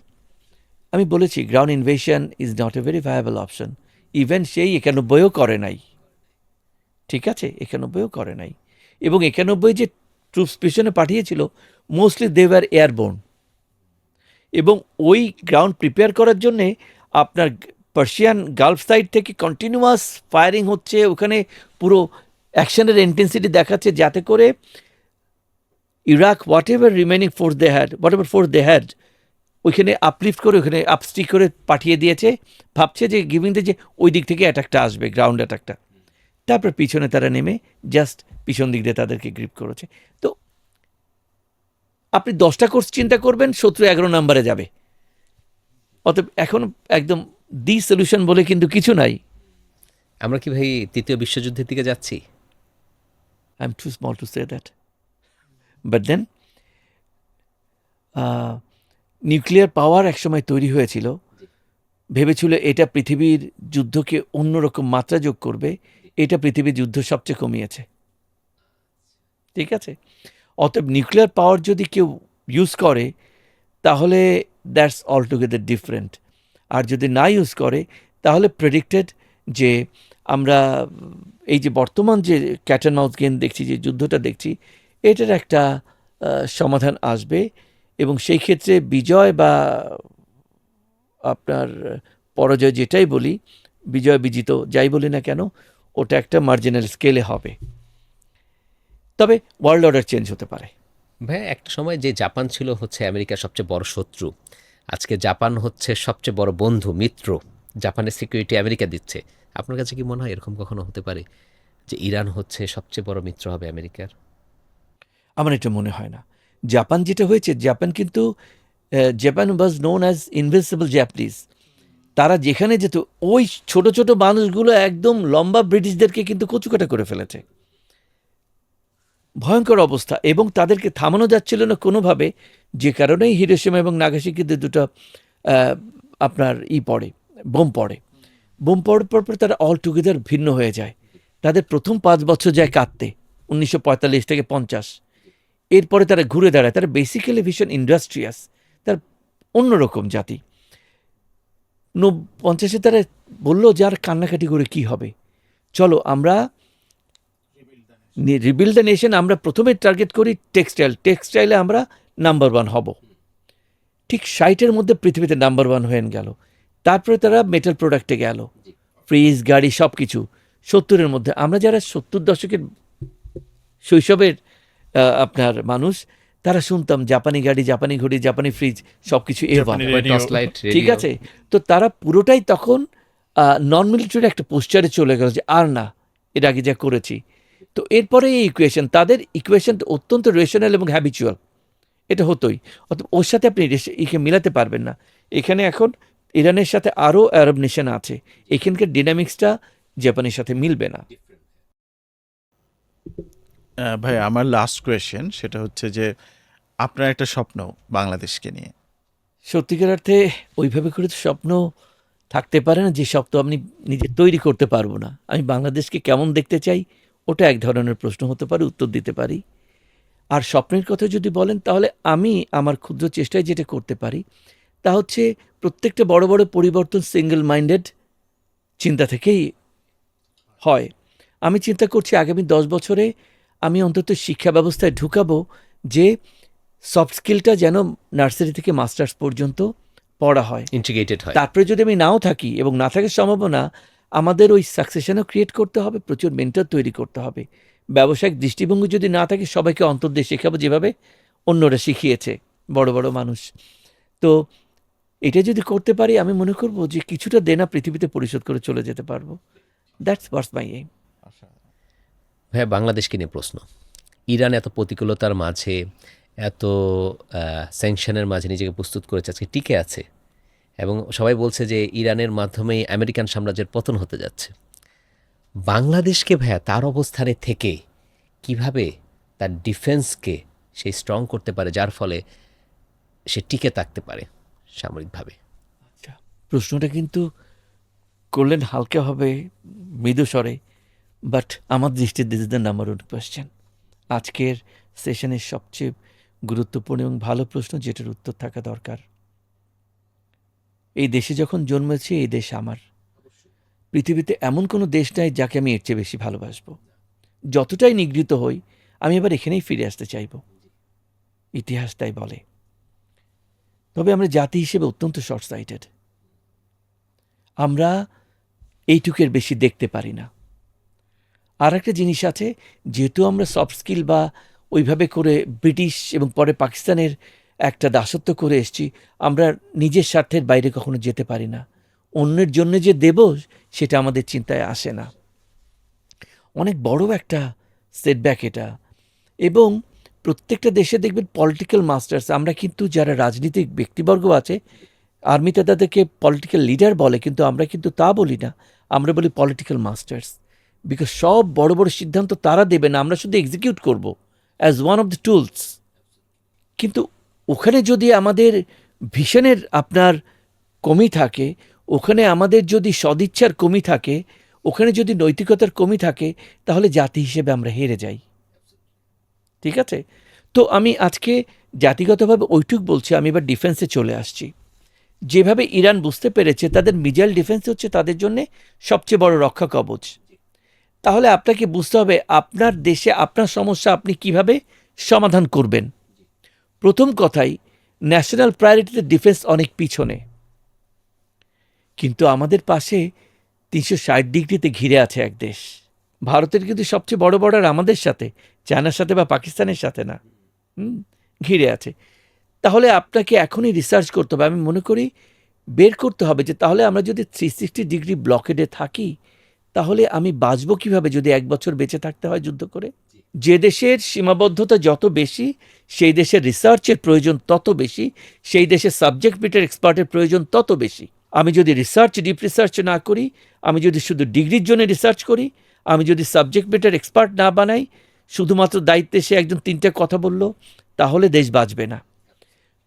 আমি বলেছি ground invasion is not a very viable option. Even সেই 91ও করে নাই, ঠিক আছে, 91ও করে নাই, এবং 91 যে ট্রুপস পিছনে পাঠিয়েছিল, মোস্টলি দে ওয়ার এয়ারবোর্ন। এবং ওই গ্রাউন্ড প্রিপেয়ার করার জন্যে আপনার পার্সিয়ান গালফ সাইড থেকে কন্টিনিউয়াস ফায়ারিং হচ্ছে, ওখানে পুরো অ্যাকশনের ইন্টেন্সিটি দেখাচ্ছে, যাতে করে Iraq whatever remaining force they had ওইখানে আপলিফট করে, ওইখানে আপস্টিক করে পাঠিয়ে দিয়েছে, ভাবছে যে গিভিং যে ওই দিক থেকে অ্যাটাকটা আসবে, গ্রাউন্ড অ্যাটাকটা। তারপর পিছনে তারা নেমে জাস্ট পিছন দিক দিয়ে তাদেরকে গ্রিপ করেছে। তো আপনি 10টা কোর্স চিন্তা করবেন, শত্রু 11 নম্বরে যাবে। অতএব এখন একদম দি সলিউশন বলে কিন্তু কিছু নাই। আমরা কি ভাই তৃতীয় বিশ্বযুদ্ধের দিকে যাচ্ছি? I am too small to say that, but then nuclear power একসময় তৈরি হয়েছিল, ভেবেছিল এটা পৃথিবীর যুদ্ধকে অন্যরকম মাত্রা যোগ করবে, এটা পৃথিবীর যুদ্ধ সবচেয়ে কমিয়েছে। ঠিক আছে, অতএব নিউক্লিয়ার পাওয়ার যদি কেউ ইউজ করে তাহলে দ্যাটস অল টুগেদার ডিফারেন্ট। আর যদি না ইউজ করে তাহলে প্রেডিক্টেড যে আমরা এই যে বর্তমান যে ক্যাট অ্যান্ড মাউস গেম দেখছি, যে যুদ্ধটা দেখছি, এটার একটা সমাধান আসবে। এবং সেই ক্ষেত্রে বিজয় বা আপনার পরাজয় যেটাই বলি, বিজয় বিজিত যাই বলি না কেন, ওটা একটা মার্জিনাল স্কেলে হবে। তবে ওয়ার্ল্ড অর্ডার চেঞ্জ হতে পারে। ভাই একটা সময় যে জাপান ছিল হচ্ছে আমেরিকার সবচেয়ে বড় শত্রু, আজকে জাপান হচ্ছে সবচেয়ে বড় বন্ধু, মিত্র। জাপানের সিকিউরিটি আমেরিকা দিচ্ছে। আপনার কাছে কি মনে হয় এরকম কখনো হতে পারে যে ইরান হচ্ছে সবচেয়ে বড় মিত্র হবে আমেরিকার? আমার এটা মনে হয় না। জাপান যেটা হয়েছে, জাপান কিন্তু Japan was known as invincible Japanese. তারা যেখানে যেত ওই ছোট ছোট মানুষগুলো একদম লম্বা ব্রিটিশদেরকে কিন্তু কচুকাটা করে ফেলেছে, ভয়ঙ্কর অবস্থা। এবং তাদেরকে থামানো যাচ্ছিল না কোনোভাবে, যে কারণেই হিরোশিমা এবং নাগাসাকিতে দুটো আপনার বোম পড়ে। বোম পড়ার পর তারা অল টুগেদার ভিন্ন হয়ে যায়। তাদের প্রথম 5 বছর যায় কাঁদতে, 1945 থেকে 50। এরপরে তারা ঘুরে দাঁড়ায়। তারা বেসিক্যালি ভীষণ ইন্ডাস্ট্রিয়াস, তার অন্যরকম জাতি। 50-এ তারা বললো যে আর কান্নাকাটি করে কি হবে, চলো আমরা রিবিল্ড দ্য নেশন। আমরা প্রথমে টার্গেট করি টেক্সটাইলে আমরা নাম্বার 1 হব। ঠিক 60-এর মধ্যে পৃথিবীতে নাম্বার 1 হয়ে গেল। তারপরে তারা মেটাল প্রোডাক্টে গেল, ফ্রিজ, গাড়ি, সব কিছু। 70-এর মধ্যে আমরা যারা 70 দশকের শৈশবের আপনার মানুষ, তারা শুনতাম জাপানি গাড়ি, জাপানি ঘড়ি, জাপানি ফ্রিজ, সব কিছু জাপানি রেডিও। টর্চ লাইট, ঠিক আছে। তো তারা পুরোটাই তখন নন মিলিটারি একটা পোস্টারে চলে গেল যে আর না, এর আগে যা করেছি। তো এরপরে এই ইকুয়েশন, তাদের ইকুয়েশন অত্যন্ত রেশনাল এবং হ্যাবিচুয়াল, এটা হতোই। অর্থাৎ ওর সাথে আপনি একে মিলাতে পারবেন না। এখানে এখন ইরানের সাথে আরও আরব নেশন আছে, এখানকার ডিনামিক্সটা জাপানের সাথে মিলবে না। ভাই আমার লাস্ট কোয়েশ্চেন সেটা হচ্ছে যে আপনার একটা স্বপ্ন বাংলাদেশকে নিয়ে। সত্যিকার অর্থে ওইভাবে করে তো স্বপ্ন থাকতে পারে না যে স্বপ্ন আপনি নিজে তৈরি করতে পারবো না। আমি বাংলাদেশকে কেমন দেখতে চাই, ওটা এক ধরনের প্রশ্ন হতে পারে, উত্তর দিতে পারি। আর স্বপ্নের কথা যদি বলেন, তাহলে আমি আমার ক্ষুদ্র চেষ্টায় যেটা করতে পারি তা হচ্ছে প্রত্যেকটা বড় বড় পরিবর্তন সিঙ্গেল মাইন্ডেড চিন্তা থেকেই হয়। আমি চিন্তা করছি আগামী 10 বছরে আমি অন্তত শিক্ষা ব্যবস্থায় ঢুকাবো যে সফট স্কিলটা যেন নার্সারি থেকে মাস্টার্স পর্যন্ত পড়া হয়, ইন্টিগ্রেটেড হয়। তারপরে যদি আমি নাও থাকি এবং না থাকার সম্ভাবনা, আমাদের ওই সাকসেশনও ক্রিয়েট করতে হবে, প্রচুর মেন্টর তৈরি করতে হবে। ব্যবসায়িক দৃষ্টিভঙ্গি যদি না থাকে, সবাইকে অন্তর দিয়ে শেখাবো যেভাবে অন্যরা শিখিয়েছে বড় বড় মানুষ। তো এটা যদি করতে পারি, আমি মনে করব যে কিছুটা দেনা পৃথিবীতে পরিশোধ করে চলে যেতে পারবো। That's what's my aim. ভাইয়া বাংলাদেশকে নিয়ে প্রশ্ন। ইরান এত প্রতিকূলতার মাঝে, এত স্যাংশনের মাঝে নিজেকে প্রস্তুত করেছে, আজকে টিকে আছে। এবং সবাই বলছে যে ইরানের মাধ্যমেই আমেরিকান সাম্রাজ্যের পতন হতে যাচ্ছে। বাংলাদেশকে ভাইয়া তার অবস্থানে থেকে কিভাবে তার ডিফেন্সকে সে স্ট্রং করতে পারে, যার ফলে সে টিকে থাকতে পারে সামরিকভাবে? প্রশ্নটা কিন্তু করলেন হালকা হবে, মৃদু স্বরে, বাট আমার দৃষ্টিতে this is the number 1 question. আজকের সেশনের সবচেয়ে গুরুত্বপূর্ণ এবং ভালো প্রশ্ন, যেটার উত্তর থাকা দরকার। এই দেশে যখন জন্মেছি, এই দেশ আমার। পৃথিবীতে এমন কোনো দেশ নাই যাকে আমি এর চেয়ে বেশি ভালোবাসবো। যতটাই নিগৃহীত হই, আমি এবার এখানেই ফিরে আসতে চাইব, ইতিহাস তাই বলে। তবে আমরা জাতি হিসেবে অত্যন্ত শর্ট সাইটেড, আমরা এইটুকের বেশি দেখতে পারি না। আর একটা জিনিস আছে, যেহেতু আমরা সফট স্কিল বা ওইভাবে করে ব্রিটিশ এবং পরে পাকিস্তানের একটা দাসত্ব করে এসেছি, আমরা নিজের স্বার্থের বাইরে কখনো যেতে পারি না। অন্যের জন্য যে দেব সেটা আমাদের চিন্তায় আসে না। অনেক বড় একটা সেটব্যাক এটা। এবং প্রত্যেকটা দেশে দেখবেন পলিটিক্যাল মাস্টার্স, আমরা কিন্তু যারা রাজনীতিক ব্যক্তিবর্গ আছে, আর্মিতে তাদেরকে পলিটিক্যাল লিডার বলে, কিন্তু আমরা কিন্তু তা বলি না, আমরা বলি পলিটিক্যাল মাস্টার্স। বিকজ সব বড় বড় সিদ্ধান্ত তারা দেবে না, আমরা শুধু এক্সিকিউট করব as one of the tools. কিন্তু ওখানে যদি আমাদের ভিশনের আপনার কমি থাকে, ওখানে আমাদের যদি সদিচ্ছার কমি থাকে, ওখানে যদি নৈতিকতার কমি থাকে, তাহলে জাতি হিসেবে আমরা হেরে যাই। ঠিক আছে? তো আমি আজকে জাতিগতভাবে ওইটুক বলছি। আমি এবার ডিফেন্সে চলে আসছি। যেভাবে ইরান বুঝতে পেরেছে তাদের মিসাইল ডিফেন্স হচ্ছে তাদের জন্য সবচেয়ে বড় রক্ষা কবচ, তাহলে আপনাকে বুঝতে হবে আপনার দেশে আপনার সমস্যা আপনি কিভাবে সমাধান করবেন। প্রথম কথাই, ন্যাশনাল প্রায়োরিটিতে ডিফেন্স অনেক পিছনে, কিন্তু আমাদের পাশে 360 ডিগ্রিতে ঘিরে আছে এক দেশ। ভারতের কিন্তু সবচেয়ে বড় বর্ডার আমাদের সাথে, চায়নার সাথে বা পাকিস্তানের সাথে না, ঘিরে আছে। তাহলে আপনাকে এখনই রিসার্চ করতে হবে। আমি মনে করি বের করতে হবে যে তাহলে আমরা যদি 360 ডিগ্রি ব্লকেডে থাকি, তাহলে আমি বাঁচবো কিভাবে যদি 1 বছর বেঁচে থাকতে হয় যুদ্ধ করে। যে দেশের সীমাবদ্ধতা যত বেশি, সেই দেশের রিসার্চের প্রয়োজন তত বেশি, সেই দেশের সাবজেক্ট ম্যাটার এক্সপার্টের প্রয়োজন তত বেশি। আমি যদি রিসার্চ, ডিপ রিসার্চ না করি, আমি যদি শুধু ডিগ্রির জন্য রিসার্চ করি, আমি যদি সাবজেক্ট ম্যাটার এক্সপার্ট না বানাই, শুধুমাত্র দায়িত্বে সে একজন 3টা কথা বলল, তাহলে দেশ বাঁচবে না।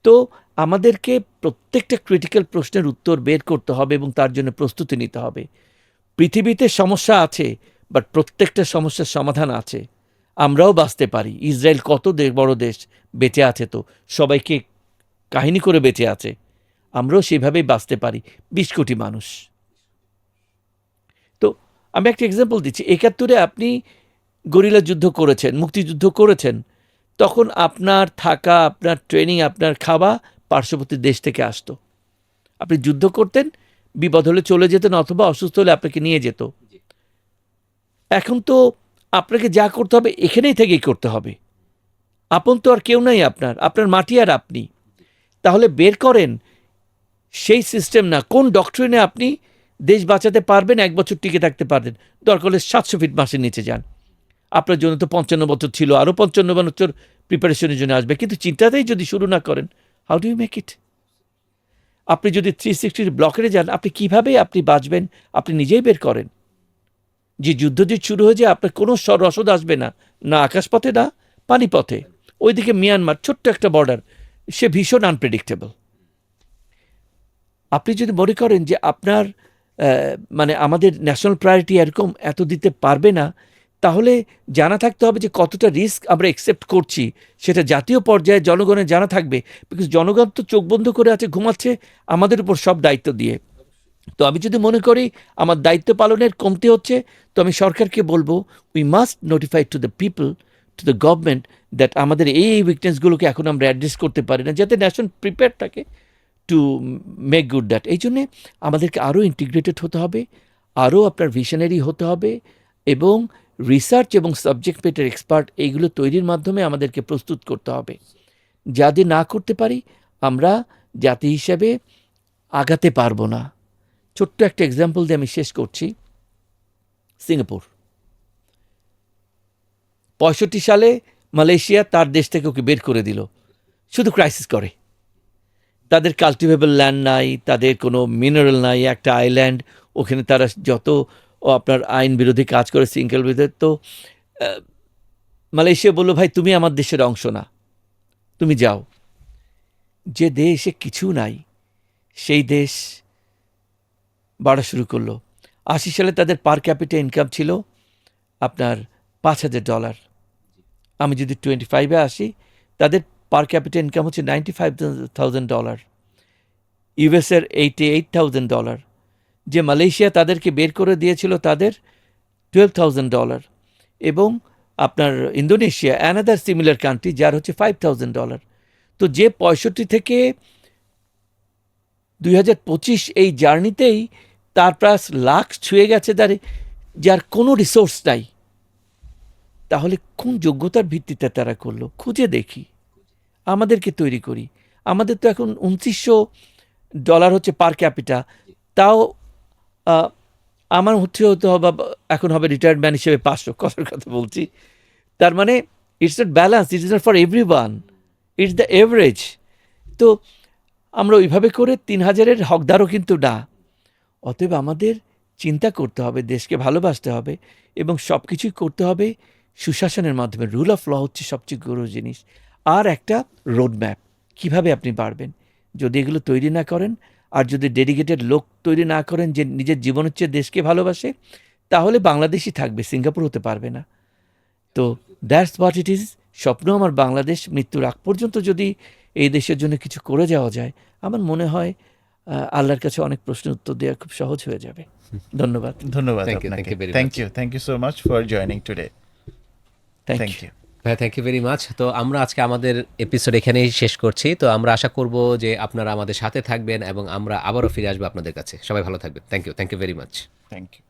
তো আমাদেরকে প্রত্যেকটা ক্রিটিক্যাল প্রশ্নের উত্তর বের করতে হবে এবং তার জন্য প্রস্তুতি নিতে হবে। পৃথিবীতে সমস্যা আছে, বাট প্রত্যেকটা সমস্যার সমাধান আছে। আমরাও বাঁচতে পারি। ইসরায়েল কত বড় দেশ, বেঁচে আছে, তো সবাইকে কাহিনী করে বেঁচে আছে। আমরাও সেভাবেই বাঁচতে পারি, 20 কোটি মানুষ। তো আমি একটা এক্সাম্পল দিচ্ছি। 71-এ আপনি গরিলা যুদ্ধ করেছেন, মুক্তিযুদ্ধ করেছেন, তখন আপনার থাকা, আপনার ট্রেনিং, আপনার খাওয়া পার্শ্ববর্তী দেশ থেকে আসতো। আপনি যুদ্ধ করতেন, বিপদ হলে চলে যেতেন, অথবা অসুস্থ হলে আপনাকে নিয়ে যেত। এখন তো আপনাকে যা করতে হবে এখানেই থেকেই করতে হবে। আপন তো আর কেউ নাই আপনার, আপনার মাটি আর আপনি। তাহলে বের করেন সেই সিস্টেম, না কোন ডক্টরিনে আপনি দেশ বাঁচাতে পারবেন, 1 বছর টিকে থাকতে পারবেন। দরকার হলে 700 ফিট মাসের নিচে যান। আপনার জন্য তো 55 বছর ছিল, আরও 55 বছর প্রিপারেশনের জন্য আসবে। কিন্তু চিন্তাতেই যদি শুরু না করেন, how do you make it? আপনি যদি 360 ব্লকেটে যান, আপনি কিভাবে আপনি বাঁচবেন আপনি নিজেই বের করেন। যে যুদ্ধ যে শুরু হয়ে যায়, আপনার কোনো রসদ আসবে না, না আকাশপথে না পানিপথে। ওইদিকে মিয়ানমার, ছোট্ট একটা বর্ডার, সে ভীষণ আনপ্রেডিক্টেবল। আপনি যদি মনে করেন যে আপনার মানে আমাদের ন্যাশনাল প্রায়োরিটি এরকম এত দিতে পারবে না, তাহলে জানা থাকতে হবে যে কতটা রিস্ক আমরা অ্যাকসেপ্ট করছি, সেটা জাতীয় পর্যায়ে জনগণের জানা থাকবে। বিকজ জনগণ তো চোখ বন্ধ করে আছে, ঘুমাচ্ছে আমাদের উপর সব দায়িত্ব দিয়ে। তো আমি যদি মনে করি আমার দায়িত্ব পালনের কমতি হচ্ছে, তো আমি সরকারকে বলবো we must notify to the people, to the government, that আমাদের এই উইকনেসগুলোকে এখন আমরা অ্যাড্রেস করতে পারি না, যাতে ন্যাশন প্রিপেয়ার থাকে টু মেক গুড দ্যাট। এই জন্যে আমাদেরকে আরও ইন্টিগ্রেটেড হতে হবে, আরও আপনার ভিশনারি হতে হবে, এবং রিসার্চ এবং সাবজেক্ট ম্যাটার এক্সপার্ট এইগুলো তৈরির মাধ্যমে আমাদেরকে প্রস্তুত করতে হবে। যাতে না করতে পারি, আমরা জাতি হিসাবে আগাতে পারবো না। ছোট্ট একটা এক্সাম্পল দিয়ে আমি শেষ করছি। সিঙ্গাপুর 65 সালে মালয়েশিয়া তার দেশ থেকে ওকে বের করে দিল, শুধু ক্রাইসিস করে। তাদের কাল্টিভেবল ল্যান্ড নাই, তাদের কোনো মিনারেল নাই, একটা আইল্যান্ড, ওখানে তারা যত আপনার আইন বিরোধী কাজ করে, শৃঙ্খল বিরোধী। তো মালয়েশিয়া বলল, ভাই তুমি আমার দেশের অংশ না, তুমি যাও। যে দেশে কিছু নাই সেই দেশ বাড়া শুরু করলো। 80 সালে তাদের পার ক্যাপিটা ইনকাম ছিল আপনার $5,000। আমি যদি 25-এ আসি, তাদের পার ক্যাপিটা ইনকাম হচ্ছে $95,000, ইউএসের $88,000। যে মালয়েশিয়া তাদেরকে বের করে দিয়েছিল তাদের $12,000, এবং আপনার ইন্দোনেশিয়া, অ্যানাদার সিমিলার কান্ট্রি যার হচ্ছে $5,000। তো যে 65 থেকে 2025 এই জার্নিতেই তার প্রায় লাখ ছুঁয়ে গেছে, যার কোনো রিসোর্স নাই, তাহলে কোন যোগ্যতার ভিত্তিতে তারা করলো? খুঁজে দেখি, আমাদেরকে তৈরি করি। আমাদের তো এখন $2,900 হচ্ছে পার ক্যাপিটা, তাও আমার হতে হবে, এখন হবে রিটায়ার্ড ম্যান হিসেবে 500, কথার কথা বলছি। তার মানে it's not balance, it is not for every one, it's the average. তো আমরা ওইভাবে করে 3,000-এর হকদারও কিন্তু না। অতএব আমাদের চিন্তা করতে হবে, দেশকে ভালোবাসতে হবে এবং সব কিছুই করতে হবে সুশাসনের মাধ্যমে। রুল অফ ল হচ্ছে সবচেয়ে গুরু জিনিস। আর একটা রোডম্যাপ, কিভাবে আপনি পারবেন। যদি এগুলো তৈরি না করেন, আর যদি ডেডিকেটেড লোক তৈরি না করেন যে নিজের জীবন হচ্ছে দেশকে ভালোবাসে, তাহলে বাংলাদেশই থাকবে, সিঙ্গাপুর হতে পারবে না। তো দ্যাটস হোয়াট ইট ইজ। স্বপ্ন আমার বাংলাদেশ। মৃত্যুর আগ পর্যন্ত যদি এই দেশের জন্য কিছু করে যাওয়া যায়, আমার মনে হয় আল্লাহর কাছে অনেক প্রশ্নের উত্তর দেওয়া খুব সহজ হয়ে যাবে। ধন্যবাদ। ধন্যবাদ Thank you, আপনাকে। thank you very thank you so much for joining today. Thank thank you. You. ভাই থ্যাংক ইউ ভেরি মাচ। তো আমরা আজকে আমাদের এপিসোড এখানেই শেষ করছি। তো আমরা আশা করব যে আপনারা আমাদের সাথে থাকবেন এবং আমরা আবারও ফিরে আসবো আপনাদের কাছে। সবাই ভালো থাকবেন। Thank you very much. Thank you.